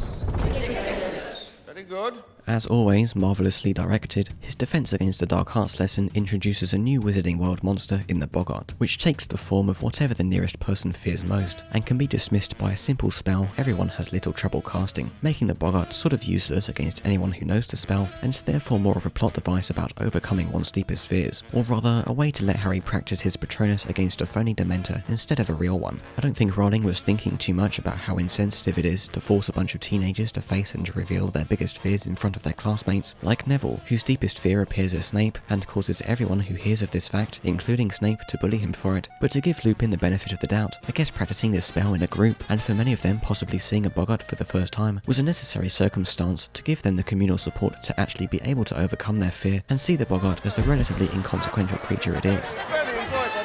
Very good. As always, marvellously directed, his defense against the dark arts lesson introduces a new Wizarding World monster in the Boggart, which takes the form of whatever the nearest person fears most, and can be dismissed by a simple spell everyone has little trouble casting, making the Boggart sort of useless against anyone who knows the spell, and therefore more of a plot device about overcoming one's deepest fears, or rather a way to let Harry practice his Patronus against a phony Dementor instead of a real one. I don't think Rowling was thinking too much about how insensitive it is to force a bunch of teenagers to face and reveal their biggest fears in front of their classmates, like Neville, whose deepest fear appears as Snape and causes everyone who hears of this fact, including Snape, to bully him for it. But to give Lupin the benefit of the doubt, I guess practicing this spell in a group, and for many of them possibly seeing a Boggart for the first time, was a necessary circumstance to give them the communal support to actually be able to overcome their fear and see the Boggart as the relatively inconsequential creature it is. Very enjoyable.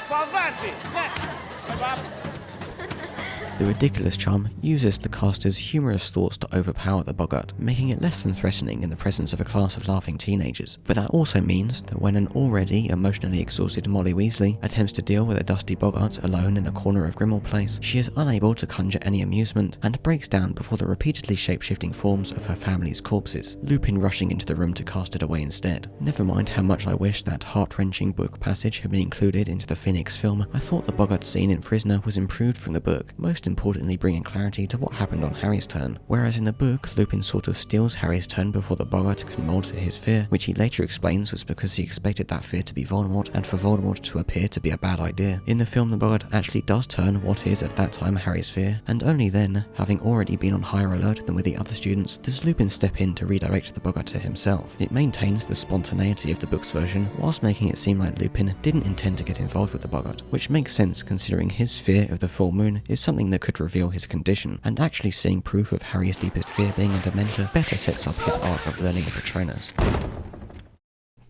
The ridiculous charm uses the caster's humorous thoughts to overpower the Boggart, making it less than threatening in the presence of a class of laughing teenagers. But that also means that when an already emotionally exhausted Molly Weasley attempts to deal with a dusty Boggart alone in a corner of Grimmauld Place, she is unable to conjure any amusement and breaks down before the repeatedly shape-shifting forms of her family's corpses, Lupin rushing into the room to cast it away instead. Never mind how much I wish that heart-wrenching book passage had been included into the Phoenix film, I thought the Boggart scene in Prisoner was improved from the book, most importantly bringing clarity to what happened on Harry's turn. Whereas in the book, Lupin sort of steals Harry's turn before the Boggart can mould to his fear, which he later explains was because he expected that fear to be Voldemort and for Voldemort to appear to be a bad idea. In the film, the Boggart actually does turn what is at that time Harry's fear, and only then, having already been on higher alert than with the other students, does Lupin step in to redirect the Boggart to himself. It maintains the spontaneity of the book's version, whilst making it seem like Lupin didn't intend to get involved with the Boggart, which makes sense considering his fear of the full moon is something that could reveal his condition, and actually seeing proof of Harry's deepest fear being a Dementor better sets up his arc of learning the Patronus.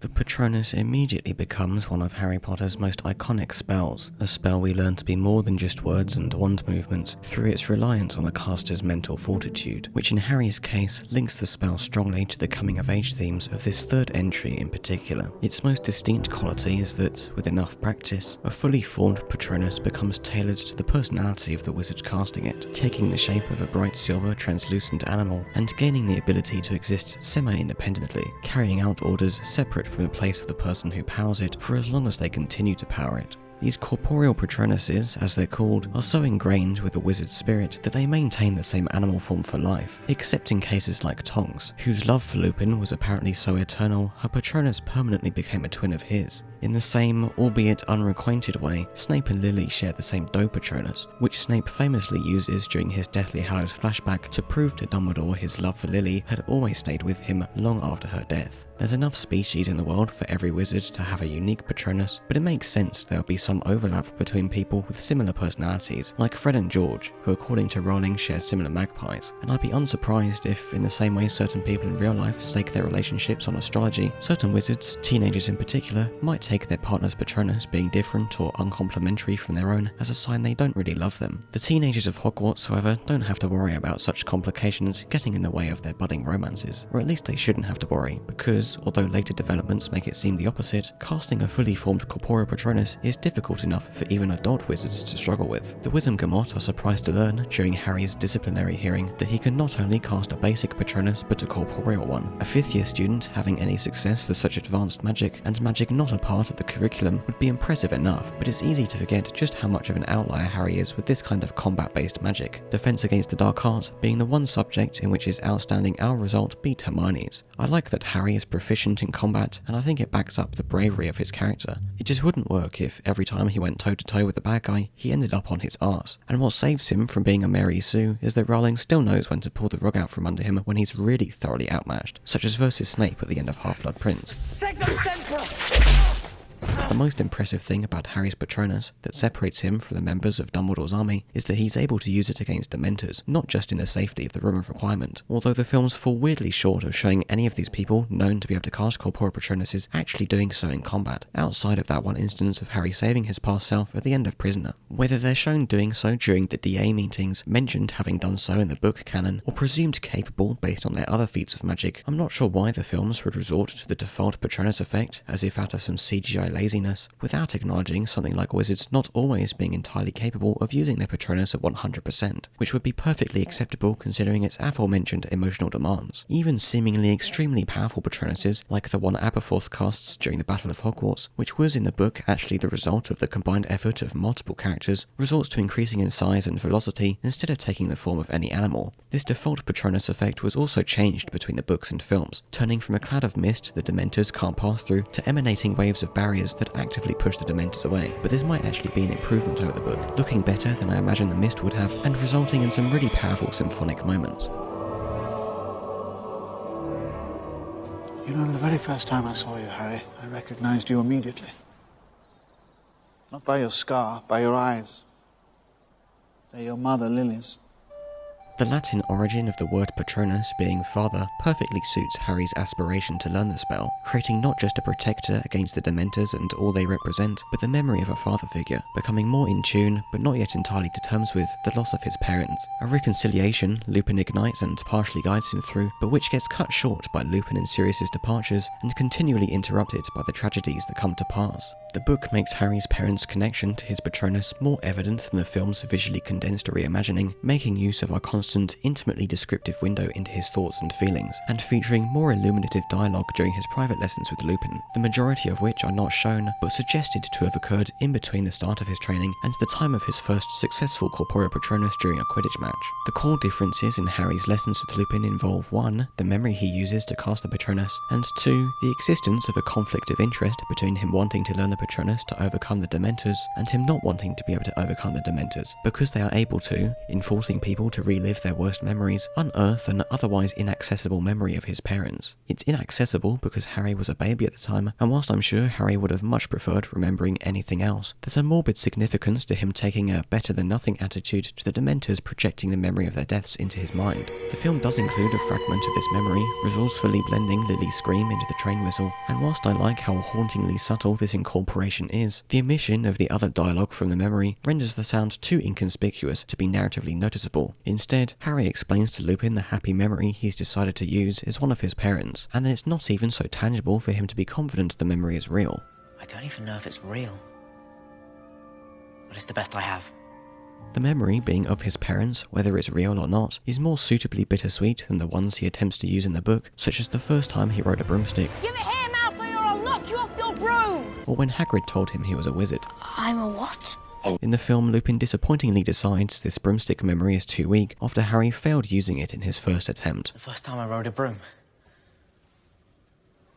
The Patronus immediately becomes one of Harry Potter's most iconic spells, a spell we learn to be more than just words and wand movements through its reliance on the caster's mental fortitude, which in Harry's case links the spell strongly to the coming-of-age themes of this third entry in particular. Its most distinct quality is that, with enough practice, a fully formed Patronus becomes tailored to the personality of the wizard casting it, taking the shape of a bright silver translucent animal and gaining the ability to exist semi-independently, carrying out orders separate from the place of the person who powers it for as long as they continue to power it. These corporeal Patronuses, as they're called, are so ingrained with the wizard's spirit that they maintain the same animal form for life, except in cases like Tonks, whose love for Lupin was apparently so eternal, her Patronus permanently became a twin of his. In the same, albeit unrequited way, Snape and Lily share the same Doe Patronus, which Snape famously uses during his Deathly Hallows flashback to prove to Dumbledore his love for Lily had always stayed with him long after her death. There's enough species in the world for every wizard to have a unique Patronus, but it makes sense there'll be some overlap between people with similar personalities, like Fred and George, who according to Rowling share similar magpies, and I'd be unsurprised if, in the same way certain people in real life stake their relationships on astrology, certain wizards, teenagers in particular, might take their partner's Patronus being different or uncomplimentary from their own as a sign they don't really love them. The teenagers of Hogwarts, however, don't have to worry about such complications getting in the way of their budding romances, or at least they shouldn't have to worry, because although later developments make it seem the opposite, casting a fully formed corporeal Patronus is difficult enough for even adult wizards to struggle with. The Wizengamot are surprised to learn during Harry's disciplinary hearing that he can not only cast a basic Patronus but a corporeal one. A 5th year student having any success with such advanced magic, and magic not a part of the curriculum, would be impressive enough, but it's easy to forget just how much of an outlier Harry is with this kind of combat-based magic, defense against the dark arts being the one subject in which his outstanding OWL result beat Hermione's. I like that Harry is proficient in combat, and I think it backs up the bravery of his character. It just wouldn't work if every time he went toe-to-toe with the bad guy, he ended up on his arse. And what saves him from being a Mary Sue is that Rowling still knows when to pull the rug out from under him when he's really thoroughly outmatched, such as versus Snape at the end of Half-Blood Prince. The most impressive thing about Harry's Patronus that separates him from the members of Dumbledore's army is that he's able to use it against Dementors, not just in the safety of the Room of Requirement, although the films fall weirdly short of showing any of these people known to be able to cast corporeal Patronuses actually doing so in combat, outside of that one instance of Harry saving his past self at the end of Prisoner. Whether they're shown doing so during the DA meetings, mentioned having done so in the book canon, or presumed capable based on their other feats of magic, I'm not sure why the films would resort to the default Patronus effect as if out of some CGI laziness, without acknowledging something like wizards not always being entirely capable of using their Patronus at 100%, which would be perfectly acceptable considering its aforementioned emotional demands. Even seemingly extremely powerful Patronuses, like the one Aberforth casts during the Battle of Hogwarts, which was in the book actually the result of the combined effort of multiple characters, resorts to increasing in size and velocity instead of taking the form of any animal. This default Patronus effect was also changed between the books and films, turning from a cloud of mist the Dementors can't pass through to emanating waves of barriers that actively push the Dementors away. But this might actually be an improvement over the book, looking better than I imagine the mist would have, and resulting in some really powerful symphonic moments. You know, the very first time I saw you, Harry, I recognized you immediately. Not by your scar, by your eyes. They're your mother, Lily's. The Latin origin of the word Patronus, being father, perfectly suits Harry's aspiration to learn the spell, creating not just a protector against the Dementors and all they represent, but the memory of a father figure, becoming more in tune, but not yet entirely to terms with, the loss of his parents. A reconciliation Lupin ignites and partially guides him through, but which gets cut short by Lupin and Sirius's departures, and continually interrupted by the tragedies that come to pass. The book makes Harry's parents' connection to his Patronus more evident than the film's visually condensed reimagining, making use of our constant, intimately descriptive window into his thoughts and feelings, and featuring more illuminative dialogue during his private lessons with Lupin, the majority of which are not shown, but suggested to have occurred in between the start of his training and the time of his first successful corporeal Patronus during a Quidditch match. The core differences in Harry's lessons with Lupin involve 1. The memory he uses to cast the Patronus, and 2. The existence of a conflict of interest between him wanting to learn the Patronus to overcome the Dementors, and him not wanting to be able to overcome the Dementors, because they are able to, in forcing people to relive their worst memories, unearth an otherwise inaccessible memory of his parents. It's inaccessible because Harry was a baby at the time, and whilst I'm sure Harry would have much preferred remembering anything else, there's a morbid significance to him taking a better-than-nothing attitude to the Dementors projecting the memory of their deaths into his mind. The film does include a fragment of this memory, resourcefully blending Lily's scream into the train whistle, and whilst I like how hauntingly subtle this incorporation is, the omission of the other dialogue from the memory renders the sound too inconspicuous to be narratively noticeable. Instead, Harry explains to Lupin the happy memory he's decided to use is one of his parents, and that it's not even so tangible for him to be confident the memory is real. I don't even know if it's real, but it's the best I have. The memory being of his parents, whether it's real or not, is more suitably bittersweet than the ones he attempts to use in the book, such as the first time he rode a broomstick, Give it here, Malfoy, or I'll knock you off your broom! or when Hagrid told him he was a wizard. I'm a what? In the film, Lupin disappointingly decides this broomstick memory is too weak after Harry failed using it in his first attempt. The first time I rode a broom.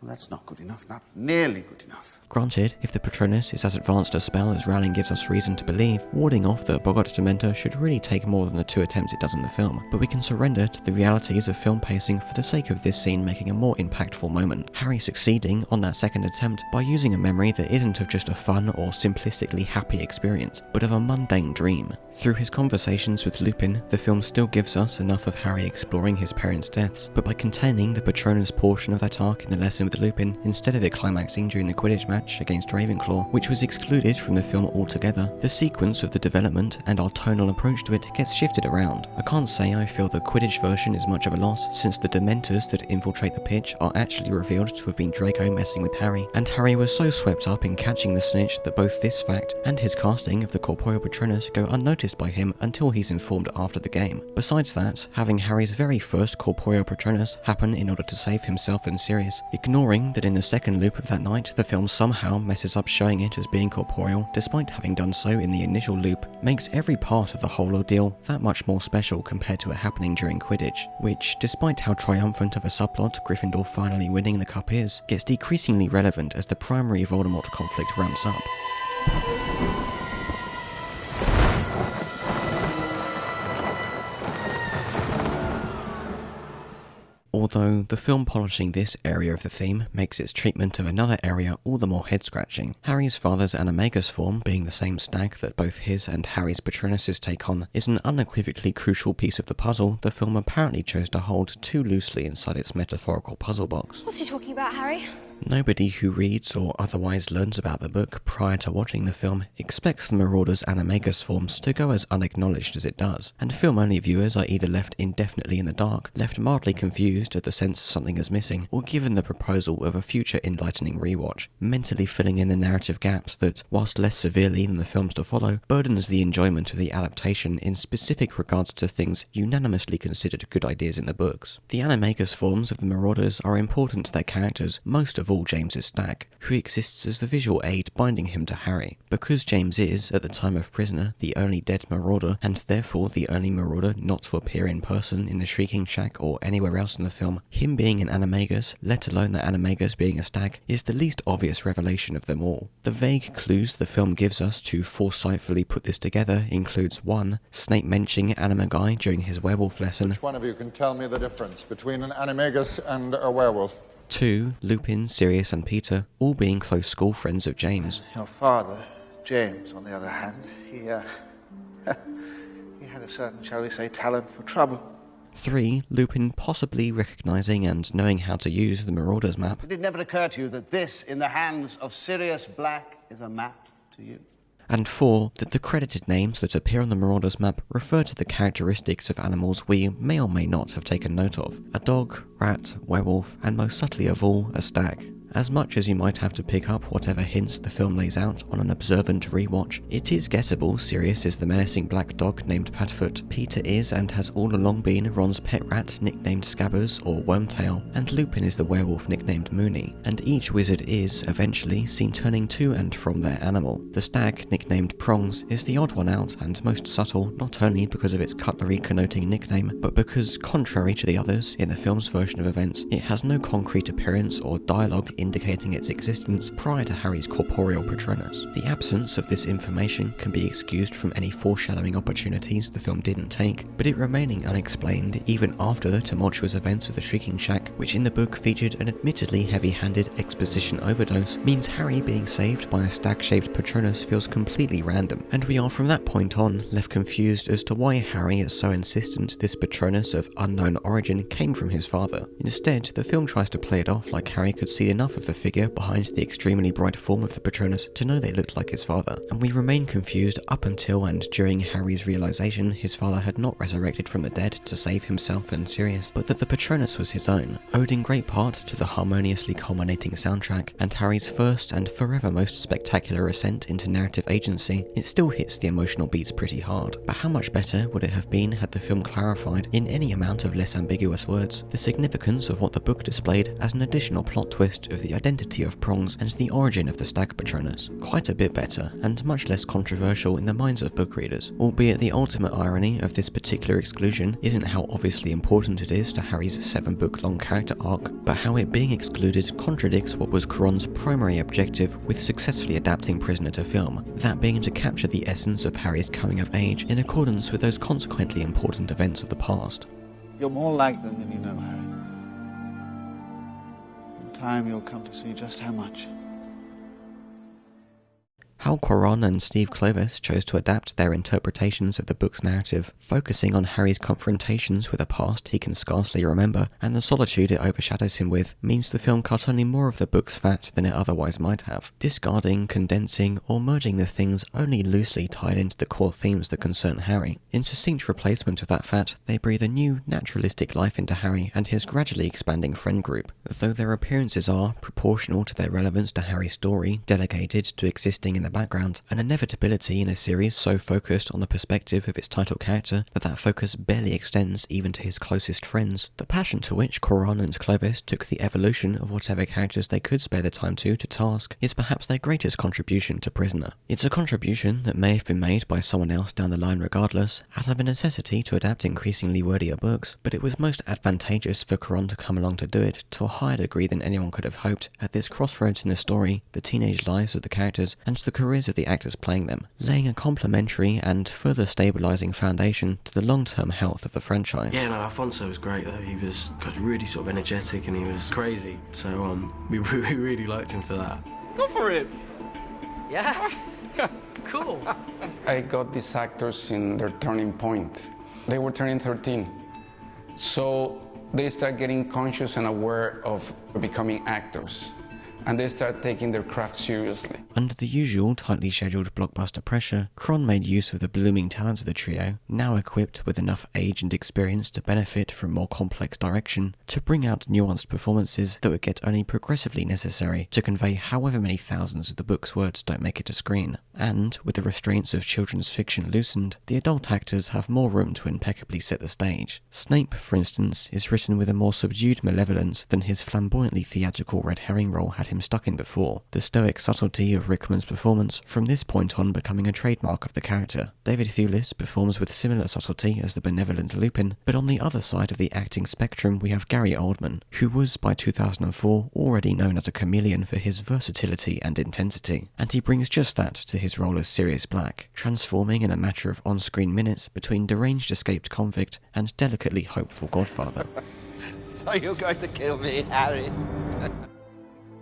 Well, that's not good enough, not nearly good enough. Granted, if the Patronus is as advanced a spell as Rowling gives us reason to believe, warding off the Boggart Dementor should really take more than the 2 attempts it does in the film, but we can surrender to the realities of film pacing for the sake of this scene making a more impactful moment, Harry succeeding on that second attempt by using a memory that isn't of just a fun or simplistically happy experience, but of a mundane dream. Through his conversations with Lupin, the film still gives us enough of Harry exploring his parents' deaths, but by containing the Patronus portion of that arc in the lesson with Lupin, instead of it climaxing during the Quidditch match against Ravenclaw, which was excluded from the film altogether, the sequence of the development and our tonal approach to it gets shifted around. I can't say I feel the Quidditch version is much of a loss, since the Dementors that infiltrate the pitch are actually revealed to have been Draco messing with Harry, and Harry was so swept up in catching the snitch that both this fact and his casting of the corporeal Patronus go unnoticed by him until he's informed after the game. Besides that, having Harry's very first corporeal Patronus happen in order to save himself and Sirius, ignoring that in the second loop of that night the film somehow messes up showing it as being corporeal despite having done so in the initial loop, makes every part of the whole ordeal that much more special compared to it happening during Quidditch, which, despite how triumphant of a subplot Gryffindor finally winning the cup is, gets decreasingly relevant as the primary Voldemort conflict ramps up. although the film polishing this area of the theme makes its treatment of another area all the more head-scratching. Harry's father's animagus form being the same stag that both his and Harry's Patronuses take on is an unequivocally crucial piece of the puzzle the film apparently chose to hold too loosely inside its metaphorical puzzle box. What's he talking about, Harry? Nobody who reads or otherwise learns about the book prior to watching the film expects the Marauders' animagus forms to go as unacknowledged as it does, and film-only viewers are either left indefinitely in the dark, left mildly confused at the sense something is missing, or given the proposal of a future enlightening rewatch, mentally filling in the narrative gaps that, whilst less severely than the films to follow, burdens the enjoyment of the adaptation in specific regards to things unanimously considered good ideas in the books. The animagus forms of the Marauders are important to their characters, most of all James's stag, who exists as the visual aid binding him to Harry. Because James is, at the time of Prisoner, the only dead Marauder, and therefore the only Marauder not to appear in person in the Shrieking Shack or anywhere else in the film, him being an animagus, let alone the animagus being a stag, is the least obvious revelation of them all. The vague clues the film gives us to foresighfully put this together includes 1. Snape mentioning Animagi during his werewolf lesson. Which one of you can tell me the difference between an animagus and a werewolf? 2. Lupin, Sirius and Peter, all being close school friends of James. Your father, James, on the other hand, he had a certain, shall we say, talent for trouble. 3. Lupin possibly recognising and knowing how to use the Marauders map. Did it never occur to you that this, in the hands of Sirius Black, is a map to you? And 4. That the credited names that appear on the Marauders map refer to the characteristics of animals we may or may not have taken note of. A dog, rat, werewolf, and most subtly of all, a stag. As much as you might have to pick up whatever hints the film lays out on an observant rewatch, it is guessable Sirius is the menacing black dog named Padfoot, Peter is and has all along been Ron's pet rat nicknamed Scabbers or Wormtail, and Lupin is the werewolf nicknamed Moony, and each wizard is, eventually, seen turning to and from their animal. The stag, nicknamed Prongs, is the odd one out and most subtle not only because of its cutlery connoting nickname, but because, contrary to the others in the film's version of events, it has no concrete appearance or dialogue indicating its existence prior to Harry's corporeal Patronus. The absence of this information can be excused from any foreshadowing opportunities the film didn't take, but it remaining unexplained even after the tumultuous events of the Shrieking Shack, which in the book featured an admittedly heavy-handed exposition overdose, means Harry being saved by a stag-shaped Patronus feels completely random, and we are from that point on left confused as to why Harry is so insistent this Patronus of unknown origin came from his father. Instead, the film tries to play it off like Harry could see enough of the figure behind the extremely bright form of the Patronus to know they looked like his father, and we remain confused up until and during Harry's realization his father had not resurrected from the dead to save himself and Sirius, but that the Patronus was his own, owed in great part to the harmoniously culminating soundtrack and Harry's first and forever most spectacular ascent into narrative agency. It still hits the emotional beats pretty hard, but how much better would it have been had the film clarified, in any amount of less ambiguous words, the significance of what the book displayed as an additional plot twist of the identity of Prongs and the origin of the stag Patronus. Quite a bit better, and much less controversial in the minds of book readers, albeit the ultimate irony of this particular exclusion isn't how obviously important it is to Harry's 7-book-long character arc, but how it being excluded contradicts what was Cuarón's primary objective with successfully adapting Prisoner to film, that being to capture the essence of Harry's coming of age in accordance with those consequently important events of the past. You're more like them than you know, Harry. In time you'll come to see just how much. How Cuarón and Steve Kloves chose to adapt their interpretations of the book's narrative, focusing on Harry's confrontations with a past he can scarcely remember and the solitude it overshadows him with, means the film cut only more of the book's fat than it otherwise might have, discarding, condensing, or merging the things only loosely tied into the core themes that concern Harry. In succinct replacement of that fat, they breathe a new, naturalistic life into Harry and his gradually expanding friend group, though their appearances are, proportional to their relevance to Harry's story, delegated to existing in the background, an inevitability in a series so focused on the perspective of its title character that that focus barely extends even to his closest friends. The passion to which Cuarón and Kloves took the evolution of whatever characters they could spare the time to task is perhaps their greatest contribution to Prisoner. It's a contribution that may have been made by someone else down the line regardless, out of a necessity to adapt increasingly wordier books, but it was most advantageous for Cuarón to come along to do it to a higher degree than anyone could have hoped at this crossroads in the story, the teenage lives of the characters, and the careers of the actors playing them, laying a complementary and further stabilising foundation to the long-term health of the franchise. Yeah, no, Alfonso was great though. He was really sort of energetic and he was crazy. So we really liked him for that. Go for it. Yeah? Cool. I got these actors in their turning point. They were turning 13. So they start getting conscious and aware of becoming actors. And they start taking their craft seriously. Under the usual tightly scheduled blockbuster pressure, Cron made use of the blooming talents of the trio, now equipped with enough age and experience to benefit from more complex direction, to bring out nuanced performances that would get only progressively necessary to convey however many thousands of the book's words don't make it to screen. And, with the restraints of children's fiction loosened, the adult actors have more room to impeccably set the stage. Snape, for instance, is written with a more subdued malevolence than his flamboyantly theatrical red herring role had him stuck in before, the stoic subtlety of Rickman's performance from this point on becoming a trademark of the character. David Thewlis performs with similar subtlety as the benevolent Lupin, but on the other side of the acting spectrum we have Gary Oldman, who was by 2004 already known as a chameleon for his versatility and intensity, and he brings just that to his role as Sirius Black, transforming in a matter of on-screen minutes between deranged escaped convict and delicately hopeful godfather. Are you going to kill me, Harry?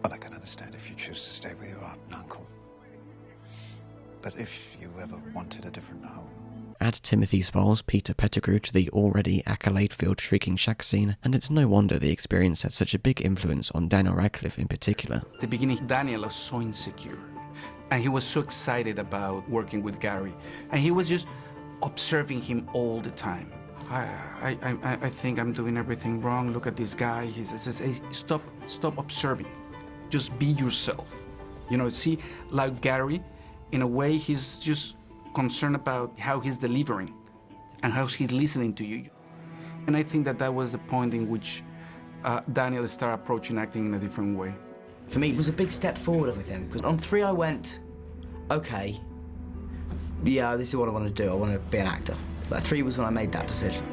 Well, I can understand if you choose to stay with your aunt and uncle. But if you ever wanted a different home... Add Timothy Spall's Peter Pettigrew to the already accolade-filled Shrieking Shack scene, and it's no wonder the experience had such a big influence on Daniel Radcliffe in particular. At the beginning, Daniel was so insecure. And he was so excited about working with Gary. And he was just observing him all the time. I think I'm doing everything wrong. Look at this guy. He says, hey, stop observing. Just be yourself. You know, see, like Gary, in a way, he's just concerned about how he's delivering and how he's listening to you. And I think that was the point in which Daniel started approaching acting in a different way. For me, it was a big step forward with him, because on 3 I went, okay, yeah, this is what I want to do. I want to be an actor. Like 3 was when I made that decision.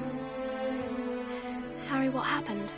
Harry, what happened?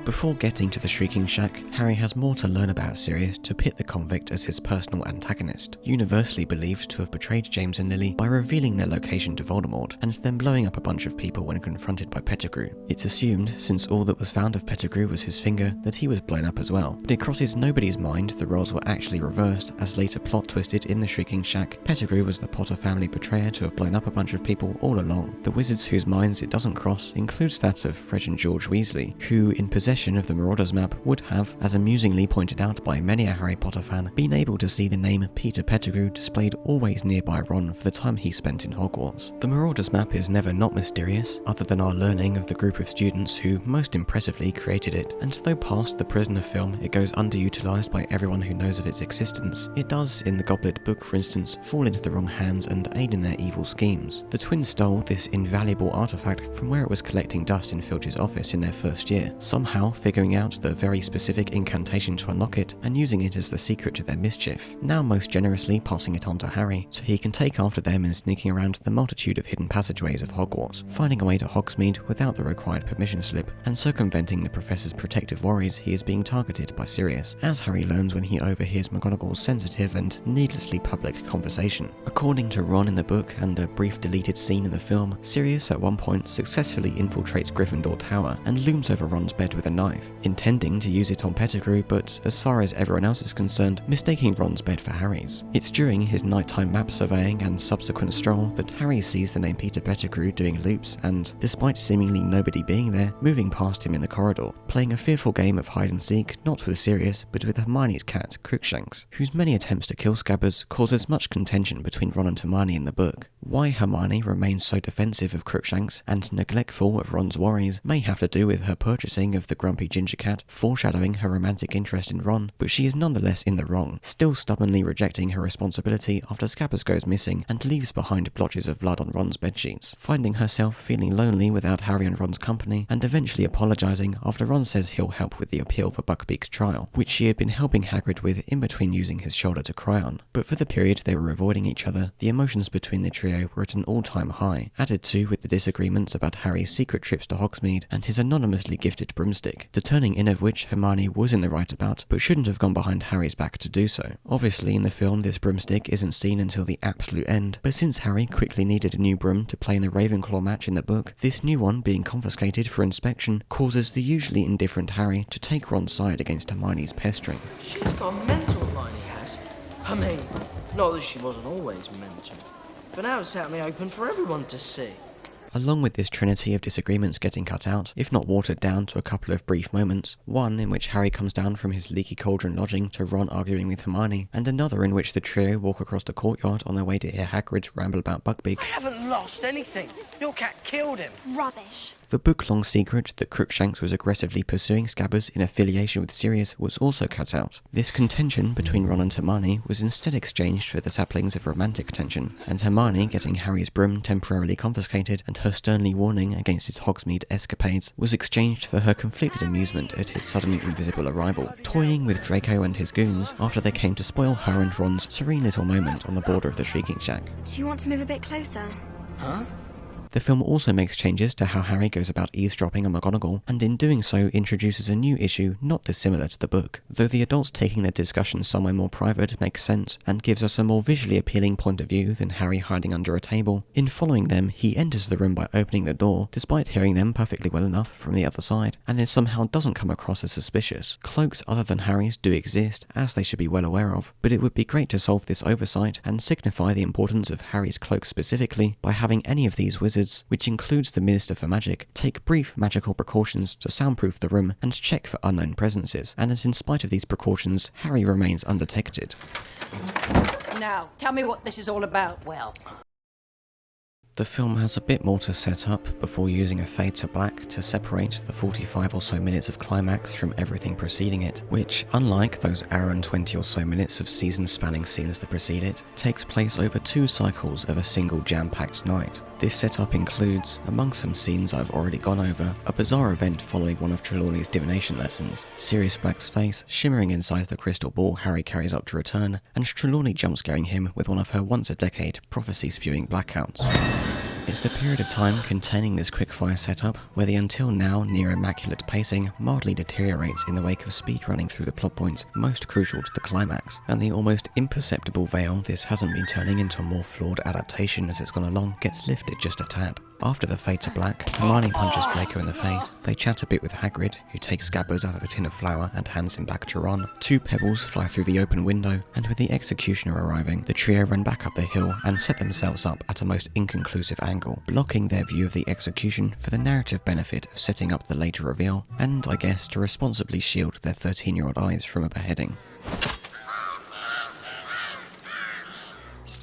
Before getting to the Shrieking Shack, Harry has more to learn about Sirius to pit the convict as his personal antagonist, universally believed to have betrayed James and Lily by revealing their location to Voldemort, and then blowing up a bunch of people when confronted by Pettigrew. It's assumed, since all that was found of Pettigrew was his finger, that he was blown up as well, but it crosses nobody's mind the roles were actually reversed, as later plot twisted in the Shrieking Shack. Pettigrew was the Potter family betrayer to have blown up a bunch of people all along. The wizards whose minds it doesn't cross includes that of Fred and George Weasley, who, in possession of the Marauders map, would have, as amusingly pointed out by many a Harry Potter fan, been able to see the name Peter Pettigrew displayed always nearby Ron for the time he spent in Hogwarts. The Marauders map is never not mysterious, other than our learning of the group of students who most impressively created it, and though past the Prisoner film it goes underutilised by everyone who knows of its existence, it does, in the Goblet book for instance, fall into the wrong hands and aid in their evil schemes. The twins stole this invaluable artefact from where it was collecting dust in Filch's office in their first year, somehow figuring out the very specific incantation to unlock it and using it as the secret to their mischief, now most generously passing it on to Harry so he can take after them in sneaking around the multitude of hidden passageways of Hogwarts, finding a way to Hogsmeade without the required permission slip, and circumventing the professor's protective worries he is being targeted by Sirius, as Harry learns when he overhears McGonagall's sensitive and needlessly public conversation. According to Ron in the book and a brief deleted scene in the film, Sirius at one point successfully infiltrates Gryffindor Tower and looms over Ron's bed with a knife, intending to use it on Pettigrew, but as far as everyone else is concerned, mistaking Ron's bed for Harry's. It's during his nighttime map surveying and subsequent stroll that Harry sees the name Peter Pettigrew doing loops and, despite seemingly nobody being there, moving past him in the corridor, playing a fearful game of hide and seek, not with Sirius, but with Hermione's cat, Crookshanks, whose many attempts to kill Scabbers cause as much contention between Ron and Hermione in the book. Why Hermione remains so defensive of Crookshanks and neglectful of Ron's worries may have to do with her purchasing of the grumpy ginger cat, foreshadowing her romantic interest in Ron, but she is nonetheless in the wrong, still stubbornly rejecting her responsibility after Scabbers goes missing and leaves behind blotches of blood on Ron's bedsheets, finding herself feeling lonely without Harry and Ron's company, and eventually apologising after Ron says he'll help with the appeal for Buckbeak's trial, which she had been helping Hagrid with in between using his shoulder to cry on. But for the period they were avoiding each other, the emotions between the trio were at an all-time high, added to with the disagreements about Harry's secret trips to Hogsmeade and his anonymously gifted broomstick broomstick, the turning in of which Hermione was in the right about, but shouldn't have gone behind Harry's back to do so. Obviously in the film this broomstick isn't seen until the absolute end, but since Harry quickly needed a new broom to play in the Ravenclaw match in the book, this new one being confiscated for inspection causes the usually indifferent Harry to take Ron's side against Hermione's pestering. She's gone mental, Hermione has. I mean, not that she wasn't always mental, but now it's out in the open for everyone to see. Along with this trinity of disagreements getting cut out, if not watered down to a couple of brief moments, one in which Harry comes down from his leaky cauldron lodging to Ron arguing with Hermione, and another in which the trio walk across the courtyard on their way to hear Hagrid ramble about Buckbeak. I haven't lost anything. Your cat killed him. Rubbish. The book-long secret that Crookshanks was aggressively pursuing Scabbers in affiliation with Sirius was also cut out. This contention between Ron and Hermione was instead exchanged for the saplings of romantic tension, and Hermione getting Harry's broom temporarily confiscated and her sternly warning against his Hogsmeade escapades was exchanged for her conflicted amusement at his suddenly invisible arrival, toying with Draco and his goons after they came to spoil her and Ron's serene little moment on the border of the Shrieking Shack. Do you want to move a bit closer? Huh? The film also makes changes to how Harry goes about eavesdropping on McGonagall, and in doing so introduces a new issue not dissimilar to the book, though the adults taking their discussions somewhere more private makes sense, and gives us a more visually appealing point of view than Harry hiding under a table. In following them, he enters the room by opening the door, despite hearing them perfectly well enough from the other side, and this somehow doesn't come across as suspicious. Cloaks other than Harry's do exist, as they should be well aware of, but it would be great to solve this oversight and signify the importance of Harry's cloak specifically by having any of these wizards, which includes the Minister for Magic, take brief magical precautions to soundproof the room and check for unknown presences, and that in spite of these precautions, Harry remains undetected. Now, tell me what this is all about. Well, The film has a bit more to set up before using a fade to black to separate the 45 or so minutes of climax from everything preceding it, which, unlike those hour and 20 or so minutes of season-spanning scenes that precede it, takes place over 2 cycles of a single jam-packed night. This setup includes, among some scenes I've already gone over, a bizarre event following one of Trelawney's divination lessons, Sirius Black's face shimmering inside the crystal ball Harry carries up to return, and Trelawney jump-scaring him with one of her once-a-decade prophecy-spewing blackouts. It's the period of time containing this quickfire setup where the until now near immaculate pacing mildly deteriorates in the wake of speed running through the plot points most crucial to the climax, and the almost imperceptible veil this hasn't been turning into a more flawed adaptation as it's gone along gets lifted just a tad. After the fade to black, Hermione punches Draco in the face, they chat a bit with Hagrid, who takes Scabbers out of a tin of flour and hands him back to Ron, 2 pebbles fly through the open window, and with the executioner arriving, the trio run back up the hill and set themselves up at a most inconclusive angle, blocking their view of the execution for the narrative benefit of setting up the later reveal, and I guess to responsibly shield their 13-year-old eyes from a beheading.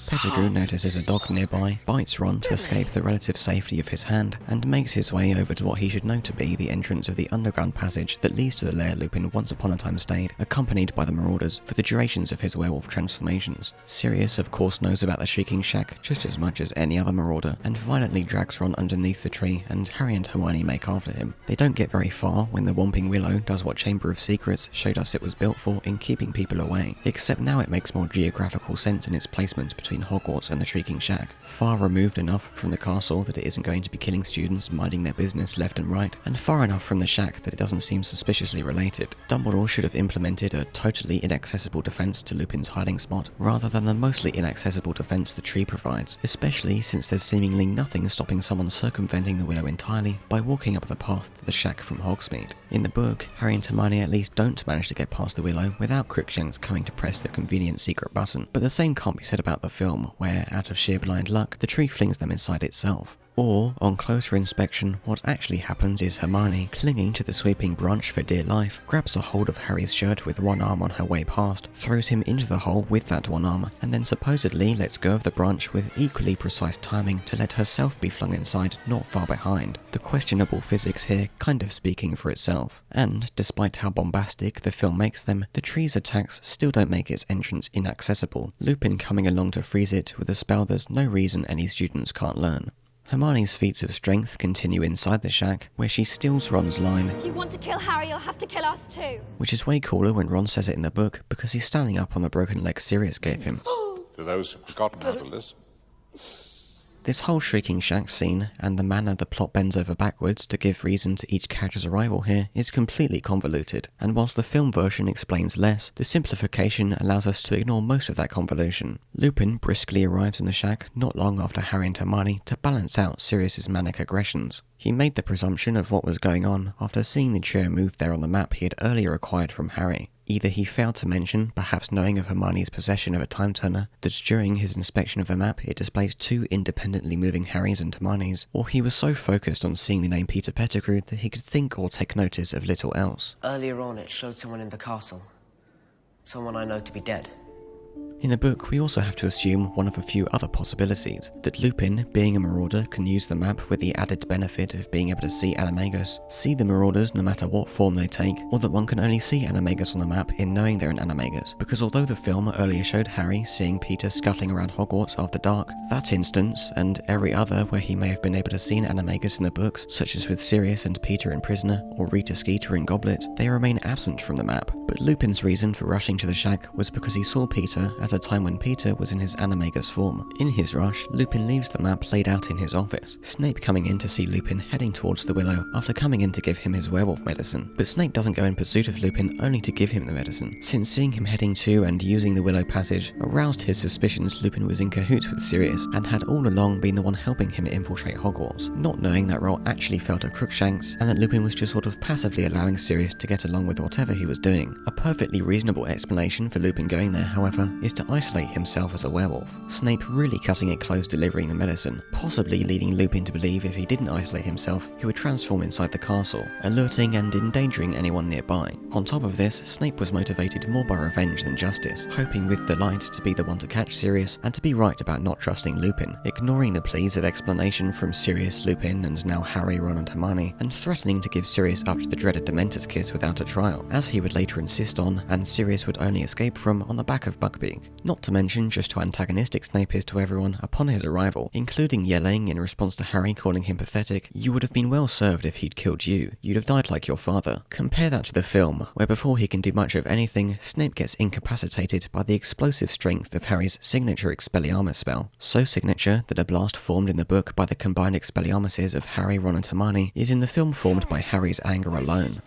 Pettigrew notices a dog nearby, bites Ron to escape the relative safety of his hand, and makes his way over to what he should know to be the entrance of the underground passage that leads to the lair Lupin once upon a time stayed, accompanied by the Marauders, for the durations of his werewolf transformations. Sirius of course knows about the Shrieking Shack just as much as any other Marauder, and violently drags Ron underneath the tree, and Harry and Hermione make after him. They don't get very far when the Whomping Willow does what Chamber of Secrets showed us it was built for in keeping people away, except now it makes more geographical sense in its placement between Hogwarts and the Shrieking Shack, far removed enough from the castle that it isn't going to be killing students minding their business left and right, and far enough from the shack that it doesn't seem suspiciously related. Dumbledore should have implemented a totally inaccessible defense to Lupin's hiding spot, rather than the mostly inaccessible defense the tree provides, especially since there's seemingly nothing stopping someone circumventing the Willow entirely by walking up the path to the shack from Hogsmeade. In the book, Harry and Hermione at least don't manage to get past the Willow without Crookshanks coming to press the convenient secret button, but the same can't be said about the film, where, out of sheer blind luck, the tree flings them inside itself. Or, on closer inspection, what actually happens is Hermione, clinging to the sweeping branch for dear life, grabs a hold of Harry's shirt with one arm on her way past, throws him into the hole with that one arm, and then supposedly lets go of the branch with equally precise timing to let herself be flung inside not far behind. The questionable physics here kind of speaking for itself. And, despite how bombastic the film makes them, the tree's attacks still don't make its entrance inaccessible, Lupin coming along to freeze it with a spell there's no reason any students can't learn. Hermione's feats of strength continue inside the shack, where she steals Ron's line, "If you want to kill Harry, you'll have to kill us too." which is way cooler when Ron says it in the book because he's standing up on the broken leg Sirius gave him. To those who've forgotten how to listen, This whole Shrieking Shack scene, and the manner the plot bends over backwards to give reason to each character's arrival here, is completely convoluted, and whilst the film version explains less, the simplification allows us to ignore most of that convolution. Lupin briskly arrives in the shack not long after Harry and Hermione to balance out Sirius's manic aggressions. He made the presumption of what was going on after seeing the trio move there on the map he had earlier acquired from Harry. Either he failed to mention, perhaps knowing of Hermione's possession of a time turner, that during his inspection of the map it displayed 2 independently moving Harrys and Hermiones, or he was so focused on seeing the name Peter Pettigrew that he could think or take notice of little else. Earlier on it showed someone in the castle. Someone I know to be dead. In the book, we also have to assume one of a few other possibilities, that Lupin, being a marauder, can use the map with the added benefit of being able to see Animagus, see the marauders no matter what form they take, or that one can only see Animagus on the map in knowing they're an Animagus, because although the film earlier showed Harry seeing Peter scuttling around Hogwarts after dark, that instance, and every other where he may have been able to see an Animagus in the books, such as with Sirius and Peter in Prisoner, or Rita Skeeter in Goblet, they remain absent from the map. But Lupin's reason for rushing to the shack was because he saw Peter at a time when Peter was in his Animagus form. In his rush, Lupin leaves the map laid out in his office, Snape coming in to see Lupin heading towards the Willow after coming in to give him his werewolf medicine. But Snape doesn't go in pursuit of Lupin only to give him the medicine, since seeing him heading to and using the Willow passage aroused his suspicions Lupin was in cahoots with Sirius and had all along been the one helping him infiltrate Hogwarts, not knowing that role actually fell to Crookshanks and that Lupin was just sort of passively allowing Sirius to get along with whatever he was doing. A perfectly reasonable explanation for Lupin going there, however, is to isolate himself as a werewolf, Snape really cutting it close delivering the medicine, possibly leading Lupin to believe if he didn't isolate himself, he would transform inside the castle, alerting and endangering anyone nearby. On top of this, Snape was motivated more by revenge than justice, hoping with delight to be the one to catch Sirius and to be right about not trusting Lupin, ignoring the pleas of explanation from Sirius, Lupin, and now Harry, Ron and Hermione, and threatening to give Sirius up to the dreaded Dementors kiss without a trial, as he would later insist on, and Sirius would only escape from on the back of Buckbeak. Not to mention just how antagonistic Snape is to everyone upon his arrival, including yelling in response to Harry calling him pathetic, "You would have been well served if he'd killed you. You'd have died like your father." Compare that to the film, where before he can do much of anything, Snape gets incapacitated by the explosive strength of Harry's signature Expelliarmus spell. So signature that a blast formed in the book by the combined Expelliarmuses of Harry, Ron and Hermione is in the film formed by Harry's anger alone.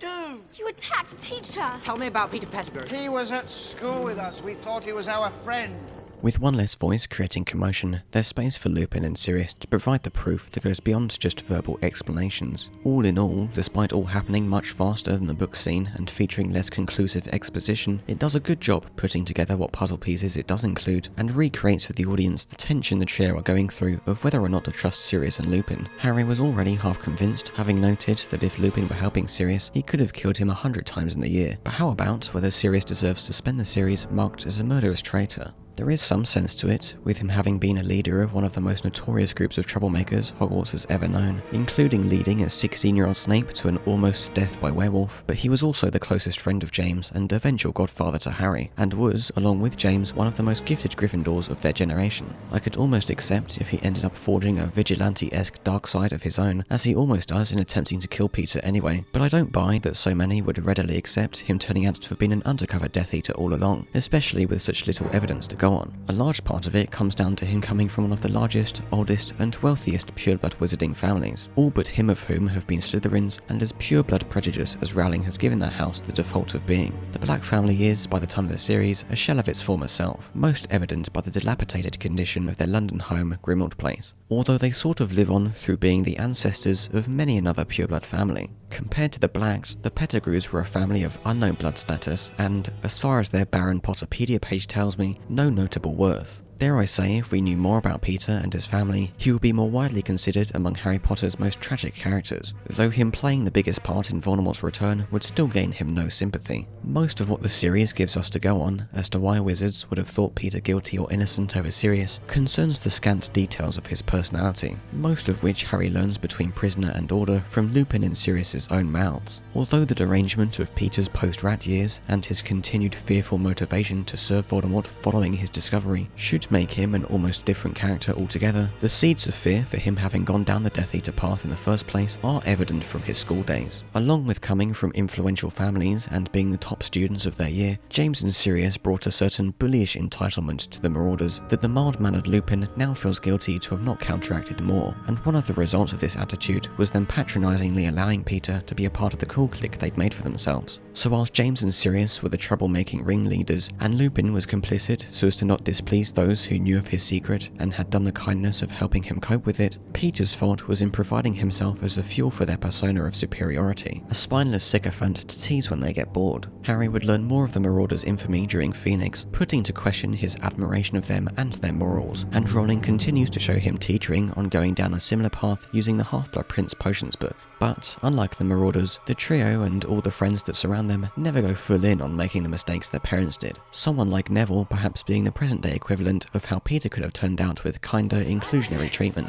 You attacked a teacher! Tell me about Peter Pettigrew. He was at school with us. We thought he was our friend. With one less voice creating commotion, there's space for Lupin and Sirius to provide the proof that goes beyond just verbal explanations. All in all, despite all happening much faster than the book scene and featuring less conclusive exposition, it does a good job putting together what puzzle pieces it does include, and recreates for the audience the tension the trio are going through of whether or not to trust Sirius and Lupin. Harry was already half convinced, having noted that if Lupin were helping Sirius, he could have killed him 100 times in the year. But how about whether Sirius deserves to spend the series marked as a murderous traitor? There is some sense to it, with him having been a leader of one of the most notorious groups of troublemakers Hogwarts has ever known, including leading a 16-year-old Snape to an almost death by werewolf, but he was also the closest friend of James and eventual godfather to Harry, and was, along with James, one of the most gifted Gryffindors of their generation. I could almost accept if he ended up forging a vigilante-esque dark side of his own, as he almost does in attempting to kill Peter anyway, but I don't buy that so many would readily accept him turning out to have been an undercover Death Eater all along, especially with such little evidence to go on. A large part of it comes down to him coming from one of the largest, oldest, and wealthiest pureblood wizarding families, all but him of whom have been Slytherins, and as pureblood prejudiced as Rowling has given that house the default of being. The Black family is, by the time of the series, a shell of its former self, most evident by the dilapidated condition of their London home, Grimmauld Place, although they sort of live on through being the ancestors of many another pureblood family. Compared to the Blacks, the Pettigrews were a family of unknown blood status, and, as far as their barren Potterpedia page tells me, no notable worth. Dare I say, if we knew more about Peter and his family, he would be more widely considered among Harry Potter's most tragic characters, though him playing the biggest part in Voldemort's return would still gain him no sympathy. Most of what the series gives us to go on, as to why wizards would have thought Peter guilty or innocent over Sirius, concerns the scant details of his personality, most of which Harry learns between Prisoner and Order from Lupin and Sirius's own mouths. Although the derangement of Peter's post-rat years, and his continued fearful motivation to serve Voldemort following his discovery, should which make him an almost different character altogether, the seeds of fear for him having gone down the Death Eater path in the first place are evident from his school days. Along with coming from influential families and being the top students of their year, James and Sirius brought a certain bullyish entitlement to the Marauders that the mild-mannered Lupin now feels guilty to have not counteracted more, and one of the results of this attitude was them patronisingly allowing Peter to be a part of the cool clique they'd made for themselves. So whilst James and Sirius were the troublemaking ringleaders, and Lupin was complicit so as to not displease those who knew of his secret and had done the kindness of helping him cope with it, Peter's fault was in providing himself as the fuel for their persona of superiority, a spineless sycophant to tease when they get bored. Harry would learn more of the Marauders' infamy during Phoenix, putting to question his admiration of them and their morals, and Rowling continues to show him teetering on going down a similar path using the Half-Blood Prince potions book. But, unlike the Marauders, the trio and all the friends that surround them never go full in on making the mistakes their parents did. Someone like Neville perhaps being the present-day equivalent of how Peter could have turned out with kinder inclusionary treatment.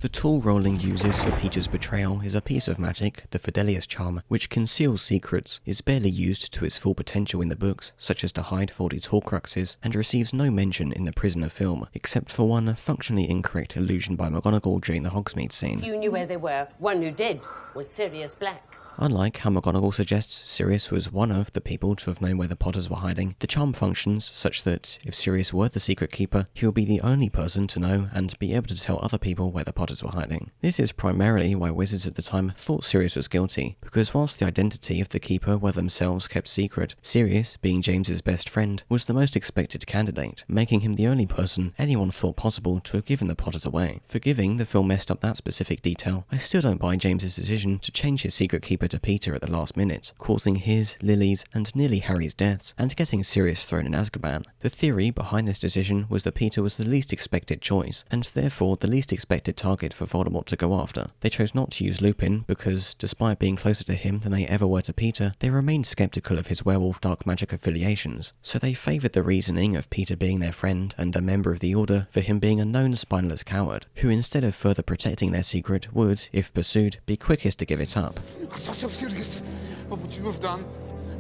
The tool Rowling uses for Peter's betrayal is a piece of magic, the Fidelius charm, which conceals secrets, is barely used to its full potential in the books, such as to hide Voldy's Horcruxes, and receives no mention in the Prisoner film, except for one functionally incorrect allusion by McGonagall during the Hogsmeade scene. Few knew where they were. One who did was Sirius Black. Unlike how McGonagall suggests Sirius was one of the people to have known where the Potters were hiding, the charm functions such that if Sirius were the secret keeper, he will be the only person to know and be able to tell other people where the Potters were hiding. This is primarily why wizards at the time thought Sirius was guilty, because whilst the identity of the keeper were themselves kept secret, Sirius, being James's best friend, was the most expected candidate, making him the only person anyone thought possible to have given the Potters away. Forgiving the film messed up that specific detail, I still don't buy James's decision to change his secret keeper to Peter at the last minute, causing his, Lily's, and nearly Harry's deaths, and getting Sirius thrown in Azkaban. The theory behind this decision was that Peter was the least expected choice, and therefore the least expected target for Voldemort to go after. They chose not to use Lupin because, despite being closer to him than they ever were to Peter, they remained skeptical of his werewolf dark magic affiliations, so they favoured the reasoning of Peter being their friend and a member of the Order for him being a known spineless coward, who instead of further protecting their secret would, if pursued, be quickest to give it up. Sirius, what would you have done?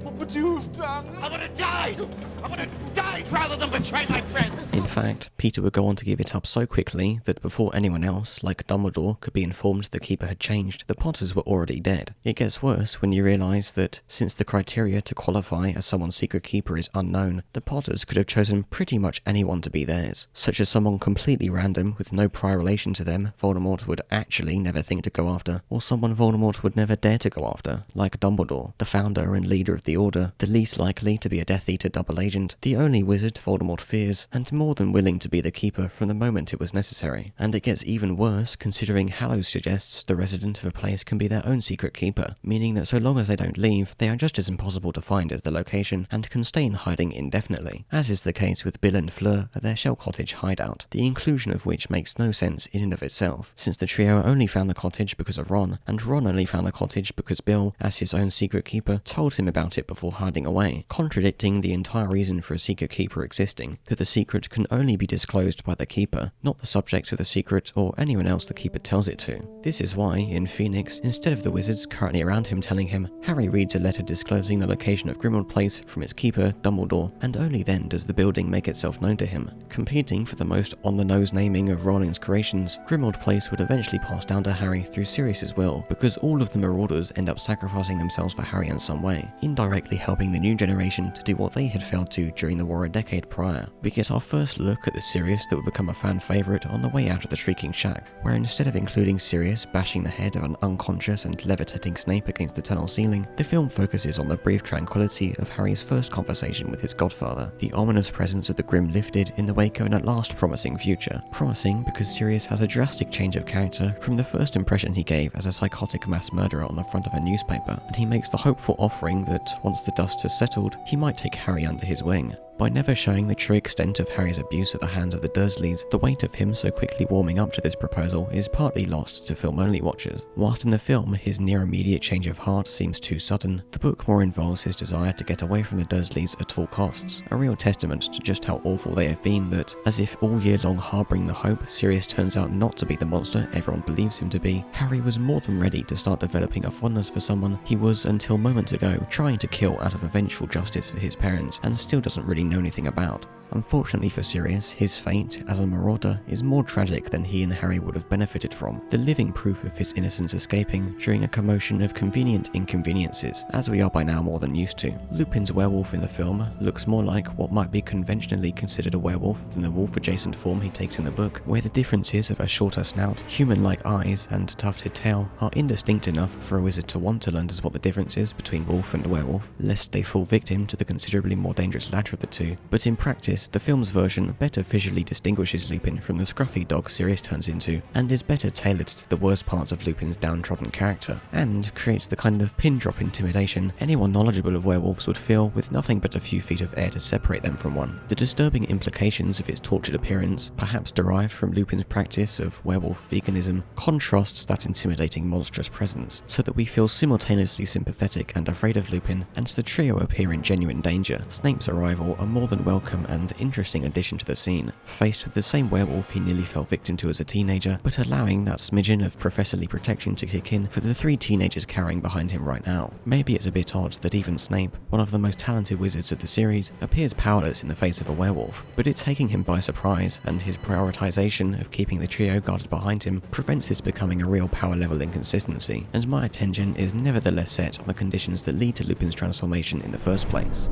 What would you have done? I would have died! I would have died rather than betray my friends! In fact, Peter would go on to give it up so quickly that before anyone else, like Dumbledore, could be informed the Keeper had changed, the Potters were already dead. It gets worse when you realise that, since the criteria to qualify as someone's secret keeper is unknown, the Potters could have chosen pretty much anyone to be theirs, such as someone completely random with no prior relation to them Voldemort would actually never think to go after, or someone Voldemort would never dare to go after, like Dumbledore, the founder and leader of the Order, the least likely to be a Death Eater double agent, the only wizard Voldemort fears, and more than willing to be the keeper from the moment it was necessary. And it gets even worse considering Hallows suggests the resident of a place can be their own secret keeper, meaning that so long as they don't leave, they are just as impossible to find as the location and can stay in hiding indefinitely, as is the case with Bill and Fleur at their Shell Cottage hideout, the inclusion of which makes no sense in and of itself, since the trio only found the cottage because of Ron, and Ron only found the cottage because Bill, as his own secret keeper, told him about it before hiding away, contradicting the entire reason for a secret keeper existing, that the secret can only be disclosed by the keeper, not the subject of the secret or anyone else the keeper tells it to. This is why, in Phoenix, instead of the wizards currently around him telling him, Harry reads a letter disclosing the location of Grimmauld Place from its keeper, Dumbledore, and only then does the building make itself known to him. Competing for the most on-the-nose naming of Rowling's creations, Grimmauld Place would eventually pass down to Harry through Sirius's will, because all of the Marauders end up sacrificing themselves for Harry in some way, indirectly helping the new generation to do what they had failed to during the war a decade prior. We get our first look at the Sirius that would become a fan favourite on the way out of the Shrieking Shack, where instead of including Sirius bashing the head of an unconscious and levitating Snape against the tunnel ceiling, the film focuses on the brief tranquility of Harry's first conversation with his godfather, the ominous presence of the Grim lifted in the wake of an at last promising future. Promising because Sirius has a drastic change of character from the first impression he gave as a psychotic mass murderer on the front of a newspaper, and he makes the hopeful offering that, once the dust has settled, he might take Harry under his wing. By never showing the true extent of Harry's abuse at the hands of the Dursleys, the weight of him so quickly warming up to this proposal is partly lost to film-only watchers. Whilst in the film his near-immediate change of heart seems too sudden, the book more involves his desire to get away from the Dursleys at all costs, a real testament to just how awful they have been that, as if all year long harbouring the hope Sirius turns out not to be the monster everyone believes him to be, Harry was more than ready to start developing a fondness for someone he was, until moments ago, trying to kill out of a vengeful justice for his parents, and still doesn't really know anything about. Unfortunately for Sirius, his fate as a marauder is more tragic than he and Harry would have benefited from, the living proof of his innocence escaping during a commotion of convenient inconveniences, as we are by now more than used to. Lupin's werewolf in the film looks more like what might be conventionally considered a werewolf than the wolf-adjacent form he takes in the book, where the differences of a shorter snout, human-like eyes, and tufted tail are indistinct enough for a wizard to want to learn to spot the differences between wolf and werewolf, lest they fall victim to the considerably more dangerous latter of the two. But in practice, the film's version better visually distinguishes Lupin from the scruffy dog Sirius turns into, and is better tailored to the worst parts of Lupin's downtrodden character, and creates the kind of pin-drop intimidation anyone knowledgeable of werewolves would feel with nothing but a few feet of air to separate them from one. The disturbing implications of its tortured appearance, perhaps derived from Lupin's practice of werewolf veganism, contrasts that intimidating monstrous presence, so that we feel simultaneously sympathetic and afraid of Lupin, and the trio appear in genuine danger. Snape's arrival a more than welcome and interesting addition to the scene, faced with the same werewolf he nearly fell victim to as a teenager, but allowing that smidgen of professorly protection to kick in for the three teenagers carrying behind him right now. Maybe it's a bit odd that even Snape, one of the most talented wizards of the series, appears powerless in the face of a werewolf, but it's taking him by surprise, and his prioritization of keeping the trio guarded behind him prevents this becoming a real power level inconsistency, and my attention is nevertheless set on the conditions that lead to Lupin's transformation in the first place.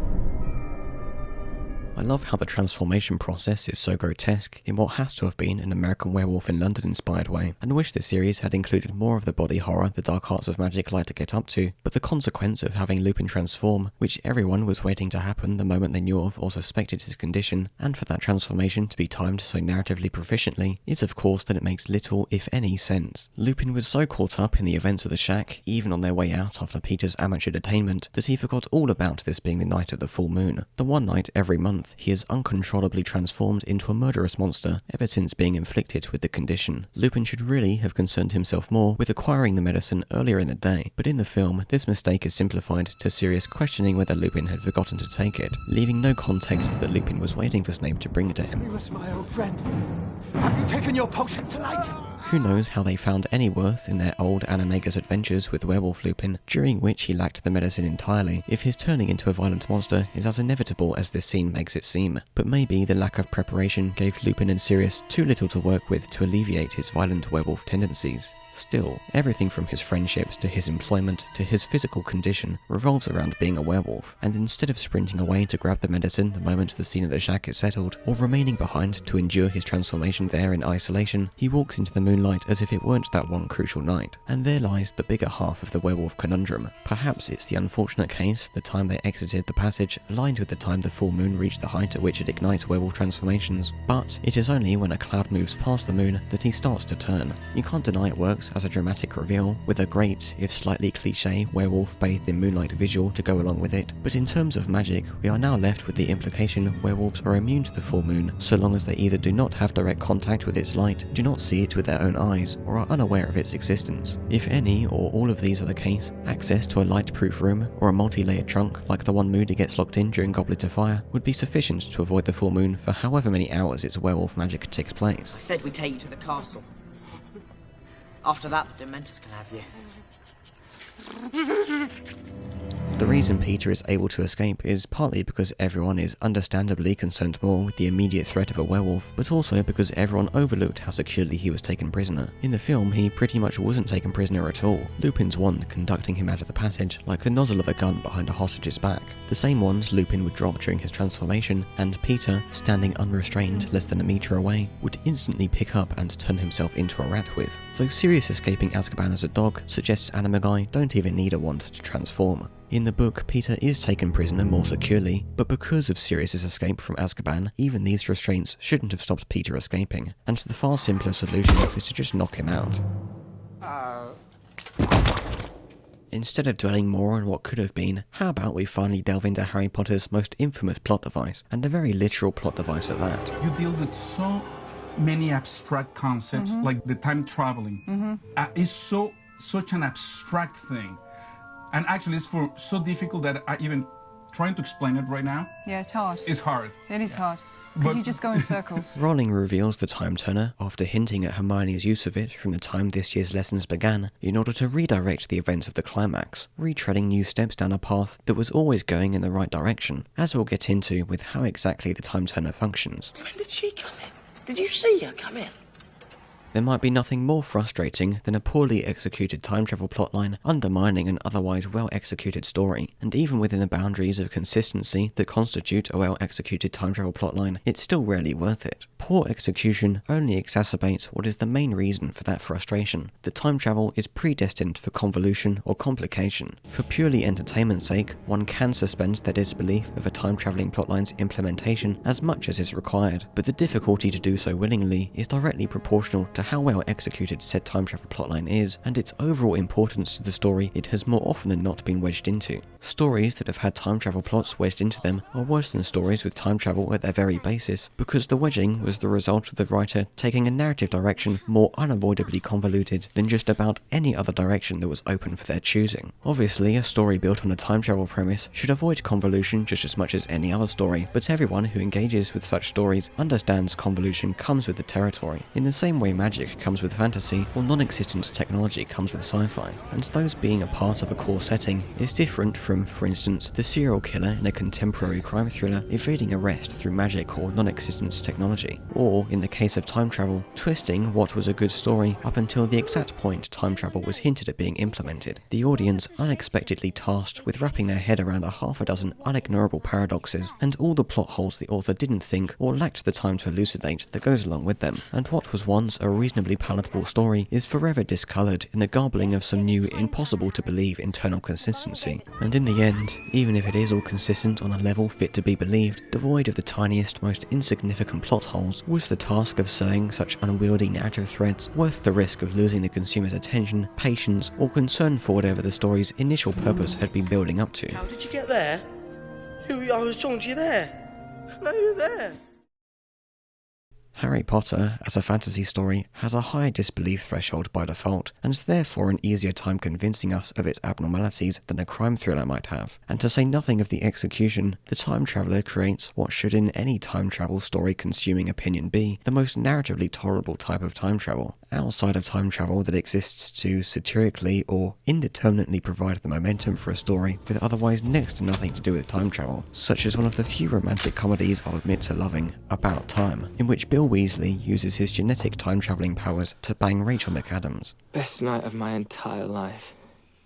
I love how the transformation process is so grotesque in what has to have been an American Werewolf in London inspired way, and wish the series had included more of the body horror the dark arts of magic like to get up to, but the consequence of having Lupin transform, which everyone was waiting to happen the moment they knew of or suspected his condition, and for that transformation to be timed so narratively proficiently, is of course that it makes little, if any, sense. Lupin was so caught up in the events of the shack, even on their way out after Peter's amateur detainment, that he forgot all about this being the night of the full moon, the one night every month he is uncontrollably transformed into a murderous monster ever since being inflicted with the condition. Lupin should really have concerned himself more with acquiring the medicine earlier in the day, but in the film this mistake is simplified to Sirius questioning whether Lupin had forgotten to take it, leaving no context that Lupin was waiting for Snape to bring it to him. Perilous, my old friend. Have you taken your potion tonight? Who knows how they found any worth in their old animagus adventures with Werewolf Lupin, during which he lacked the medicine entirely, if his turning into a violent monster is as inevitable as this scene makes it seem. But maybe the lack of preparation gave Lupin and Sirius too little to work with to alleviate his violent werewolf tendencies. Still, everything from his friendships to his employment to his physical condition revolves around being a werewolf, and instead of sprinting away to grab the medicine the moment the scene at the shack is settled, or remaining behind to endure his transformation there in isolation, he walks into the moonlight as if it weren't that one crucial night. And there lies the bigger half of the werewolf conundrum. Perhaps it's the unfortunate case the time they exited the passage aligned with the time the full moon reached the height at which it ignites werewolf transformations, but it is only when a cloud moves past the moon that he starts to turn. You can't deny it works as a dramatic reveal, with a great, if slightly cliché, werewolf bathed in moonlight visual to go along with it, but in terms of magic, we are now left with the implication werewolves are immune to the full moon, so long as they either do not have direct contact with its light, do not see it with their own eyes, or are unaware of its existence. If any or all of these are the case, access to a light-proof room, or a multi-layered trunk like the one Moody gets locked in during Goblet of Fire, would be sufficient to avoid the full moon for however many hours its werewolf magic takes place. I said we'd take you to the castle. After that, the Dementors can have you. The reason Peter is able to escape is partly because everyone is understandably concerned more with the immediate threat of a werewolf, but also because everyone overlooked how securely he was taken prisoner. In the film, he pretty much wasn't taken prisoner at all, Lupin's wand conducting him out of the passage like the nozzle of a gun behind a hostage's back. The same wand Lupin would drop during his transformation, and Peter, standing unrestrained less than a metre away, would instantly pick up and turn himself into a rat with. Though Sirius escaping Azkaban as a dog suggests Animagi don't even need a wand to transform. In the book, Peter is taken prisoner more securely, but because of Sirius's escape from Azkaban, even these restraints shouldn't have stopped Peter escaping, and the far simpler solution is to just knock him out. Instead of dwelling more on what could have been, how about we finally delve into Harry Potter's most infamous plot device, and a very literal plot device at that. You deal with so many abstract concepts, like the time traveling. It's such an abstract thing. And actually, it's so difficult that I even trying to explain it right now. Yeah, it's hard. It's hard. It is hard. Because you just go in circles. Rowling reveals the time turner after hinting at Hermione's use of it from the time this year's lessons began in order to redirect the events of the climax, retreading new steps down a path that was always going in the right direction, as we'll get into with how exactly the time turner functions. When did she come in? Did you see her come in? There might be nothing more frustrating than a poorly executed time travel plotline undermining an otherwise well-executed story, and even within the boundaries of consistency that constitute a well-executed time travel plotline, it's still rarely worth it. Poor execution only exacerbates what is the main reason for that frustration, that time travel is predestined for convolution or complication. For purely entertainment's sake, one can suspend their disbelief of a time-travelling plotline's implementation as much as is required, but the difficulty to do so willingly is directly proportional to how well executed said time travel plotline is, and its overall importance to the story it has more often than not been wedged into. Stories that have had time travel plots wedged into them are worse than stories with time travel at their very basis, because the wedging was the result of the writer taking a narrative direction more unavoidably convoluted than just about any other direction that was open for their choosing. Obviously, a story built on a time travel premise should avoid convolution just as much as any other story, but everyone who engages with such stories understands convolution comes with the territory, in the same way magic comes with fantasy or non-existent technology comes with sci-fi, and those being a part of a core setting is different from, for instance, the serial killer in a contemporary crime thriller evading arrest through magic or non-existent technology, or, in the case of time travel, twisting what was a good story up until the exact point time travel was hinted at being implemented, the audience unexpectedly tasked with wrapping their head around a half a dozen unignorable paradoxes and all the plot holes the author didn't think or lacked the time to elucidate that goes along with them, and what was once a reasonably palatable story is forever discoloured in the garbling of some new, impossible-to-believe internal consistency. And in the end, even if it is all consistent on a level fit to be believed, devoid of the tiniest, most insignificant plot holes, was the task of sewing such unwieldy narrative threads worth the risk of losing the consumer's attention, patience, or concern for whatever the story's initial purpose had been building up to? How did you get there? I was talking to you there. No, you're there. Harry Potter, as a fantasy story, has a higher disbelief threshold by default, and is therefore an easier time convincing us of its abnormalities than a crime thriller might have. And to say nothing of the execution, the time traveller creates what should in any time travel story consuming opinion be the most narratively tolerable type of time travel, outside of time travel that exists to satirically or indeterminately provide the momentum for a story with otherwise next to nothing to do with time travel, such as one of the few romantic comedies I'll admit to loving, About Time, in which Bill Weasley uses his genetic time-travelling powers to bang Rachel McAdams. Best night of my entire life.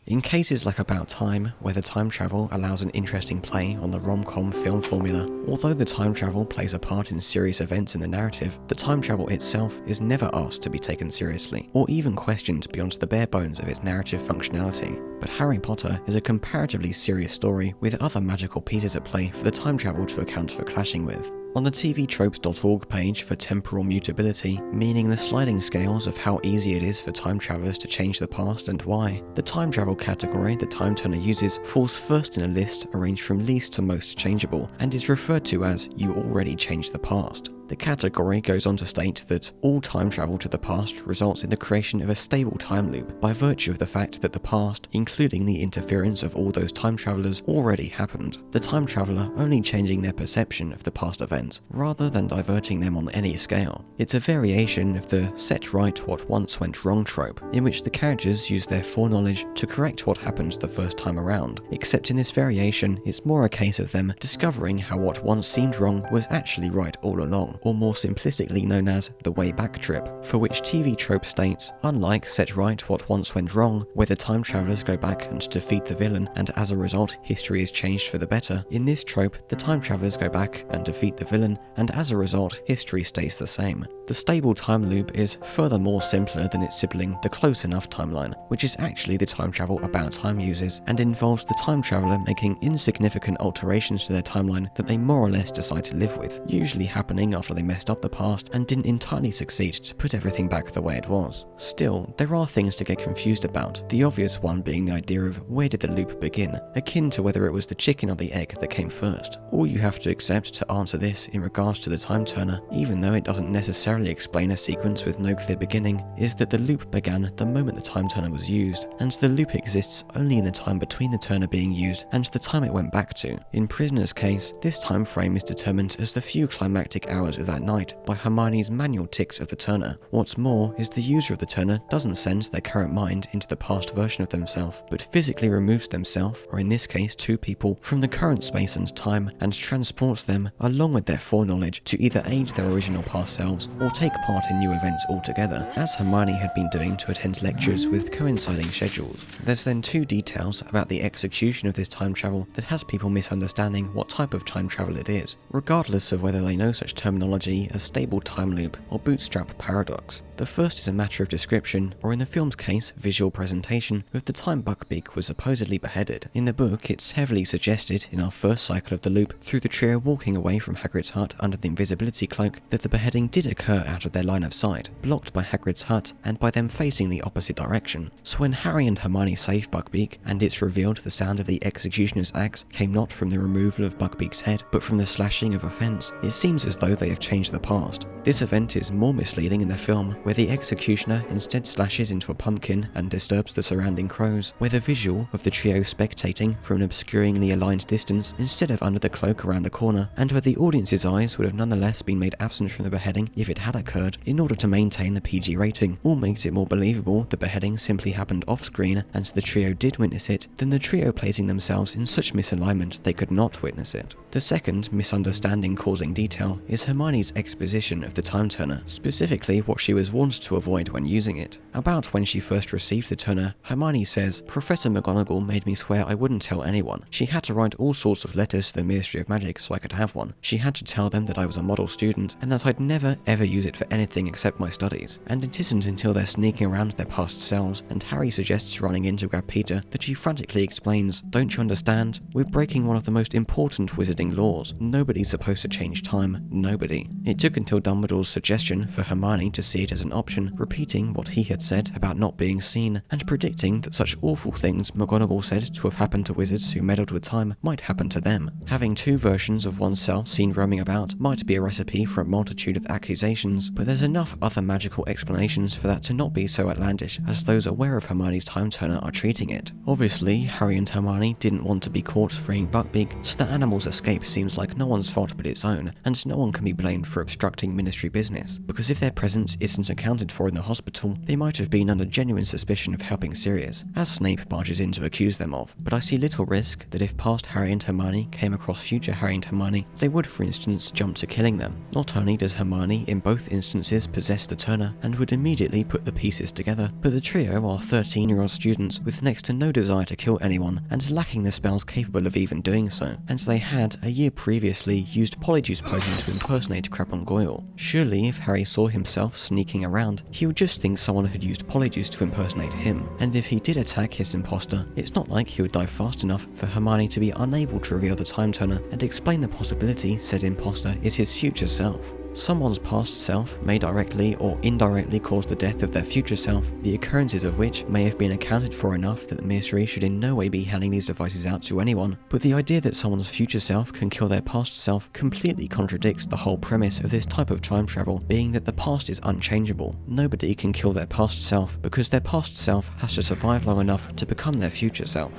In cases like About Time, where the time travel allows an interesting play on the rom-com film formula, although the time travel plays a part in serious events in the narrative, the time travel itself is never asked to be taken seriously, or even questioned beyond the bare bones of its narrative functionality. But Harry Potter is a comparatively serious story with other magical pieces at play for the time travel to account for clashing with. On the tvtropes.org page for temporal mutability, meaning the sliding scales of how easy it is for time travelers to change the past and why, the time travel category the Time Turner uses falls first in a list arranged from least to most changeable, and is referred to as "you already changed the past." The category goes on to state that all time travel to the past results in the creation of a stable time loop by virtue of the fact that the past, including the interference of all those time travelers, already happened, the time traveler only changing their perception of the past events, rather than diverting them on any scale. It's a variation of the set right what once went wrong trope, in which the characters use their foreknowledge to correct what happened the first time around, except in this variation it's more a case of them discovering how what once seemed wrong was actually right all along, or more simplistically known as the way back trip, for which TV Trope states, unlike Set Right What Once Went Wrong, where the time travelers go back and defeat the villain and as a result history is changed for the better, in this trope the time travelers go back and defeat the villain and as a result history stays the same. The stable time loop is furthermore simpler than its sibling, the Close Enough timeline, which is actually the time travel About Time uses, and involves the time traveller making insignificant alterations to their timeline that they more or less decide to live with, usually happening after after they messed up the past and didn't entirely succeed to put everything back the way it was. Still, there are things to get confused about, the obvious one being the idea of where did the loop begin, akin to whether it was the chicken or the egg that came first. All you have to accept to answer this in regards to the time turner, even though it doesn't necessarily explain a sequence with no clear beginning, is that the loop began the moment the time turner was used, and the loop exists only in the time between the turner being used and the time it went back to. In Prisoner's case, this time frame is determined as the few climactic hours of that night by Hermione's manual ticks of the turner. What's more is the user of the turner doesn't send their current mind into the past version of themselves, but physically removes themselves, or in this case two people, from the current space and time and transports them along with their foreknowledge to either aid their original past selves or take part in new events altogether, as Hermione had been doing to attend lectures with coinciding schedules. There's then two details about the execution of this time travel that has people misunderstanding what type of time travel it is, regardless of whether they know such terminology as stable time loop or bootstrap paradox. The first is a matter of description, or in the film's case, visual presentation, of the time Buckbeak was supposedly beheaded. In the book, it's heavily suggested in our first cycle of the loop, through the trio walking away from Hagrid's hut under the invisibility cloak, that the beheading did occur out of their line of sight, blocked by Hagrid's hut and by them facing the opposite direction. So when Harry and Hermione save Buckbeak, and it's revealed the sound of the executioner's axe came not from the removal of Buckbeak's head, but from the slashing of a fence, it seems as though they have changed the past. This event is more misleading in the film, where the executioner instead slashes into a pumpkin and disturbs the surrounding crows, where the visual of the trio spectating from an obscuringly aligned distance instead of under the cloak around a corner, and where the audience's eyes would have nonetheless been made absent from the beheading if it had occurred, in order to maintain the PG rating, all makes it more believable the beheading simply happened off-screen and the trio did witness it, than the trio placing themselves in such misalignment they could not witness it. The second misunderstanding-causing detail is Hermione's exposition of the time turner, specifically what she was warned to avoid when using it. About when she first received the turner, Hermione says, "Professor McGonagall made me swear I wouldn't tell anyone. She had to write all sorts of letters to the Ministry of Magic so I could have one. She had to tell them that I was a model student and that I'd never ever use it for anything except my studies." And it isn't until they're sneaking around their past selves and Harry suggests running in to grab Peter that she frantically explains, "Don't you understand? We're breaking one of the most important wizarding laws. Nobody's supposed to change time. Nobody." It took until Dumbledore's suggestion for Hermione to see it as an option, repeating what he had said about not being seen, and predicting that such awful things McGonagall said to have happened to wizards who meddled with time might happen to them. Having two versions of oneself seen roaming about might be a recipe for a multitude of accusations, but there's enough other magical explanations for that to not be so outlandish as those aware of Hermione's time turner are treating it. Obviously, Harry and Hermione didn't want to be caught freeing Buckbeak, so the animal's escape seems like no one's fault but its own, and no one can be blamed for obstructing ministry business, because if their presence isn't accounted for in the hospital, they might have been under genuine suspicion of helping Sirius, as Snape barges in to accuse them of. But I see little risk that if past Harry and Hermione came across future Harry and Hermione, they would, for instance, jump to killing them. Not only does Hermione in both instances possess the turner and would immediately put the pieces together, but the trio are 13-year-old students with next to no desire to kill anyone and lacking the spells capable of even doing so, and they had, a year previously, used Polyjuice Potion to impersonate Crabbe Goyle. Surely if Harry saw himself sneaking around, he would just think someone had used Polyjuice to impersonate him, and if he did attack his imposter, it's not like he would die fast enough for Hermione to be unable to reveal the time turner and explain the possibility said imposter is his future self. Someone's past self may directly or indirectly cause the death of their future self, the occurrences of which may have been accounted for enough that the Ministry should in no way be handing these devices out to anyone, but the idea that someone's future self can kill their past self completely contradicts the whole premise of this type of time travel, being that the past is unchangeable. Nobody can kill their past self because their past self has to survive long enough to become their future self.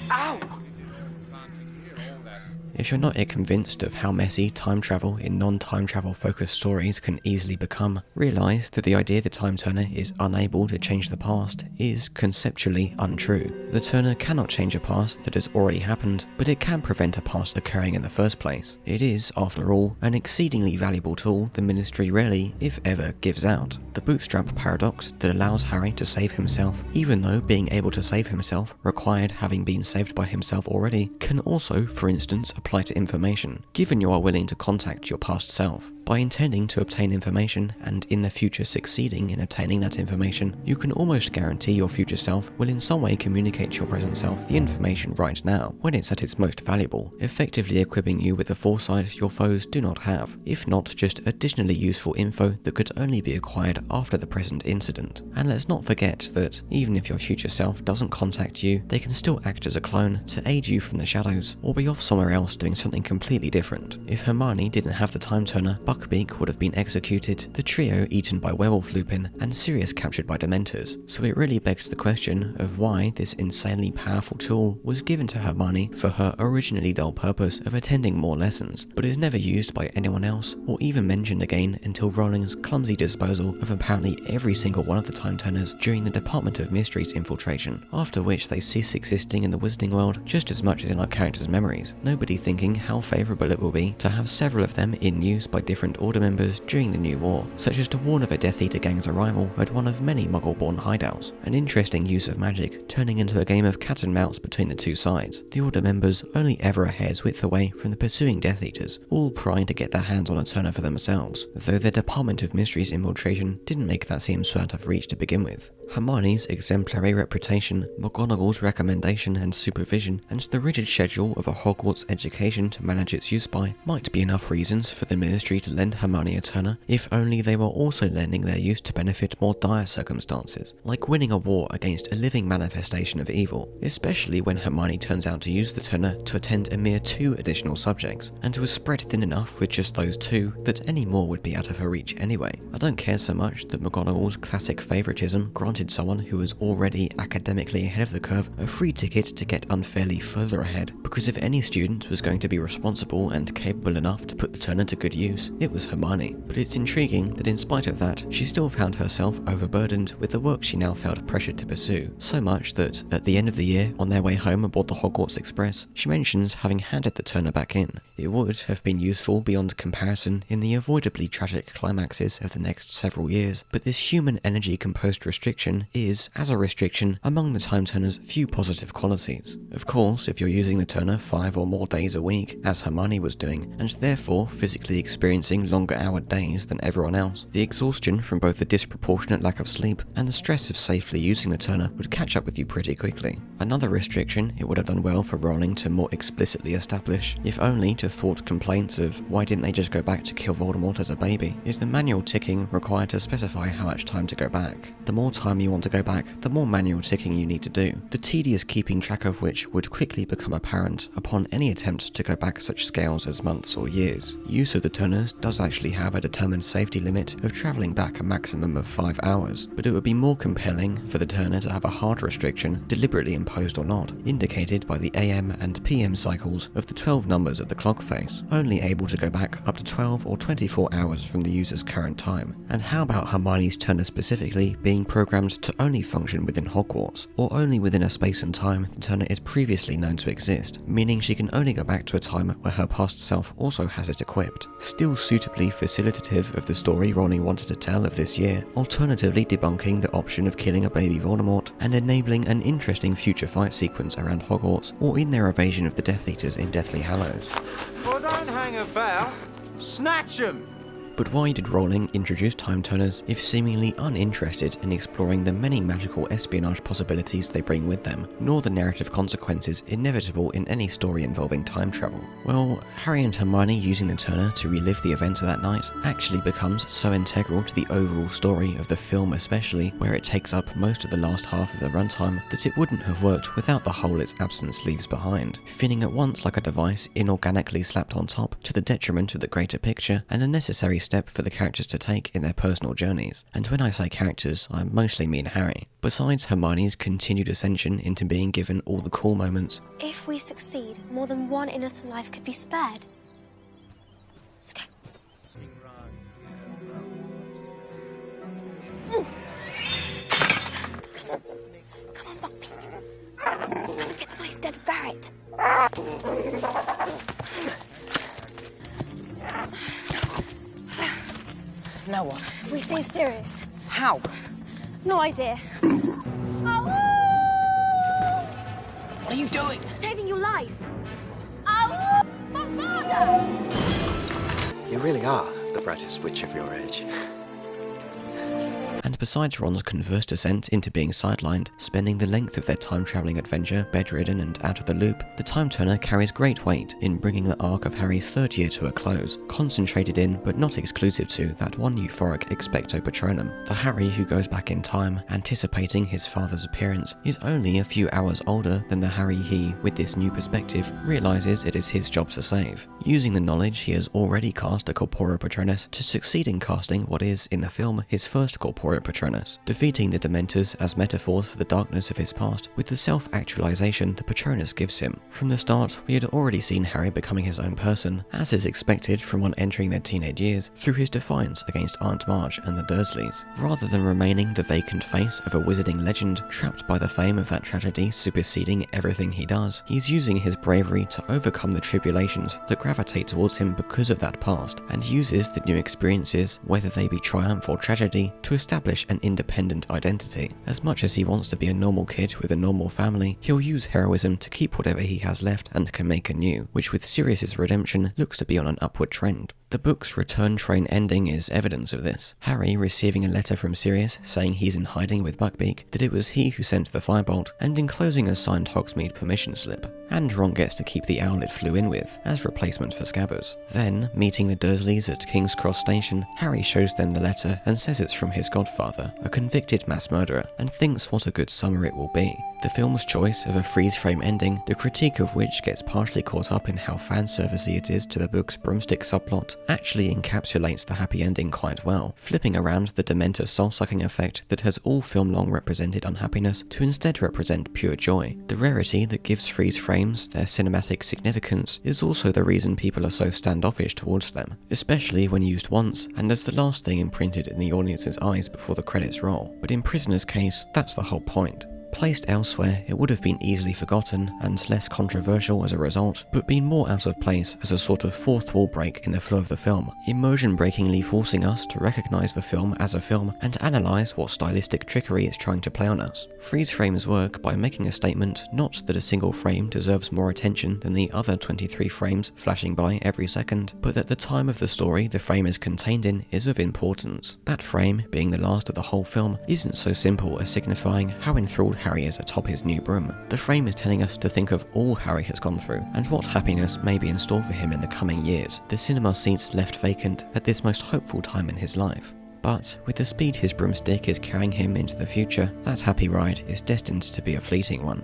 Ow! If you're not yet convinced of how messy time travel in non-time travel focused stories can easily become, realise that the idea the time turner is unable to change the past is conceptually untrue. The turner cannot change a past that has already happened, but it can prevent a past occurring in the first place. It is, after all, an exceedingly valuable tool the Ministry rarely, if ever, gives out. The bootstrap paradox that allows Harry to save himself, even though being able to save himself required having been saved by himself already, can also, for instance, apply to information, given you are willing to contact your past self. By intending to obtain information and in the future succeeding in obtaining that information, you can almost guarantee your future self will in some way communicate to your present self the information right now, when it's at its most valuable, effectively equipping you with the foresight your foes do not have, if not just additionally useful info that could only be acquired after the present incident. And let's not forget that even if your future self doesn't contact you, they can still act as a clone to aid you from the shadows, or be off somewhere else doing something completely different. If Hermione didn't have the time turner, Buckbeak would have been executed, the trio eaten by Werewolf Lupin, and Sirius captured by Dementors. So it really begs the question of why this insanely powerful tool was given to Hermione for her originally dull purpose of attending more lessons, but is never used by anyone else or even mentioned again until Rowling's clumsy disposal of apparently every single one of the time turners during the Department of Mysteries infiltration, after which they cease existing in the Wizarding world just as much as in our characters' memories, nobody thinking how favourable it will be to have several of them in use by different Order members during the New War, such as to warn of a Death Eater gang's arrival at one of many Muggle-born hideouts. An interesting use of magic, turning into a game of cat and mouse between the two sides, the Order members only ever a hair's width away from the pursuing Death Eaters, all prying to get their hands on a turner for themselves, though their Department of Mysteries infiltration didn't make that seem so out of reach to begin with. Hermione's exemplary reputation, McGonagall's recommendation and supervision, and the rigid schedule of a Hogwarts education to manage its use by might be enough reasons for the Ministry to lend Hermione a turner, if only they were also lending their use to benefit more dire circumstances, like winning a war against a living manifestation of evil, especially when Hermione turns out to use the turner to attend a mere 2 additional subjects, and was spread thin enough with just those 2 that any more would be out of her reach anyway. I don't care so much that McGonagall's classic favouritism granted someone who was already academically ahead of the curve a free ticket to get unfairly further ahead, because if any student was going to be responsible and capable enough to put the turner to good use, it was Hermione. But it's intriguing that in spite of that, she still found herself overburdened with the work she now felt pressured to pursue, so much that at the end of the year, on their way home aboard the Hogwarts Express, she mentions having handed the turner back in. It would have been useful beyond comparison in the avoidably tragic climaxes of the next several years, but this human energy composed restriction is, as a restriction, among the time turner's few positive qualities. Of course, if you're using the turner 5 or more days a week, as Hermione was doing, and therefore physically experiencing longer houred days than everyone else, the exhaustion from both the disproportionate lack of sleep and the stress of safely using the turner would catch up with you pretty quickly. Another restriction it would have done well for Rowling to more explicitly establish, if only to thwart complaints of why didn't they just go back to kill Voldemort as a baby, is the manual ticking required to specify how much time to go back. The more time you want to go back, the more manual ticking you need to do, the tedious keeping track of which would quickly become apparent upon any attempt to go back such scales as months or years. Use of the turners does actually have a determined safety limit of travelling back a maximum of 5 hours, but it would be more compelling for the turner to have a hard restriction, deliberately imposed or not, indicated by the AM and PM cycles of the 12 numbers of the clock face, only able to go back up to 12 or 24 hours from the user's current time. And how about Hermione's turner specifically being programmed to only function within Hogwarts, or only within a space and time the turner is previously known to exist, meaning she can only go back to a time where her past self also has it equipped. Still suitably facilitative of the story Rowling wanted to tell of this year, alternatively debunking the option of killing a baby Voldemort, and enabling an interesting future fight sequence around Hogwarts, or in their evasion of the Death Eaters in Deathly Hallows. Well, don't hang about. Snatch 'em! But why did Rowling introduce time turners if seemingly uninterested in exploring the many magical espionage possibilities they bring with them, nor the narrative consequences inevitable in any story involving time travel? Well, Harry and Hermione using the turner to relive the events of that night actually becomes so integral to the overall story of the film, especially where it takes up most of the last half of the runtime, that it wouldn't have worked without the hole its absence leaves behind, feeling at once like a device inorganically slapped on top to the detriment of the greater picture, and a necessary step for the characters to take in their personal journeys. And when I say characters, I mostly mean Harry. Besides Hermione's continued ascension into being given all the cool moments, if we succeed, more than one innocent life could be spared. Let's go. Come on, Buckbeak. Come and get the nice dead ferret. Now what? We save Sirius. How? No idea. What are you doing? Saving your life. My father! You really are the apprentice witch of your age. And besides Ron's converse descent into being sidelined, spending the length of their time-travelling adventure bedridden and out of the loop, the Time Turner carries great weight in bringing the arc of Harry's third year to a close, concentrated in, but not exclusive to, that one euphoric expecto patronum. The Harry who goes back in time, anticipating his father's appearance, is only a few hours older than the Harry he, with this new perspective, realises it is his job to save, using the knowledge he has already cast a corporeal patronus to succeed in casting what is, in the film, his first corporeal Patronus, defeating the Dementors as metaphors for the darkness of his past with the self-actualization the Patronus gives him. From the start, we had already seen Harry becoming his own person, as is expected from one entering their teenage years, through his defiance against Aunt Marge and the Dursleys. Rather than remaining the vacant face of a wizarding legend trapped by the fame of that tragedy superseding everything he does, he's using his bravery to overcome the tribulations that gravitate towards him because of that past, and uses the new experiences, whether they be triumph or tragedy, to establish an independent identity. As much as he wants to be a normal kid with a normal family, he'll use heroism to keep whatever he has left and can make anew, which with Sirius's redemption looks to be on an upward trend. The book's return train ending is evidence of this. Harry receiving a letter from Sirius saying he's in hiding with Buckbeak, that it was he who sent the firebolt, and enclosing a signed Hogsmeade permission slip. And Ron gets to keep the owl it flew in with, as replacement for Scabbers. Then, meeting the Dursleys at King's Cross Station, Harry shows them the letter and says it's from his godfather, a convicted mass murderer, and thinks what a good summer it will be. The film's choice of a freeze-frame ending, the critique of which gets partially caught up in how fan-servicey it is to the book's broomstick subplot, actually encapsulates the happy ending quite well, flipping around the Dementor soul-sucking effect that has all film long represented unhappiness to instead represent pure joy. The rarity that gives freeze frames their cinematic significance is also the reason people are so standoffish towards them, especially when used once and as the last thing imprinted in the audience's eyes before the credits roll. But in Prisoner's case, that's the whole point. Placed elsewhere, it would have been easily forgotten and less controversial as a result, but been more out of place as a sort of fourth wall break in the flow of the film, immersion-breakingly forcing us to recognise the film as a film and analyse what stylistic trickery it's trying to play on us. Freeze frames work by making a statement not that a single frame deserves more attention than the other 23 frames flashing by every second, but that the time of the story the frame is contained in is of importance. That frame, being the last of the whole film, isn't so simple as signifying how enthralled Harry is atop his new broom. The frame is telling us to think of all Harry has gone through, and what happiness may be in store for him in the coming years, the cinema seats left vacant at this most hopeful time in his life. But with the speed his broomstick is carrying him into the future, that happy ride is destined to be a fleeting one.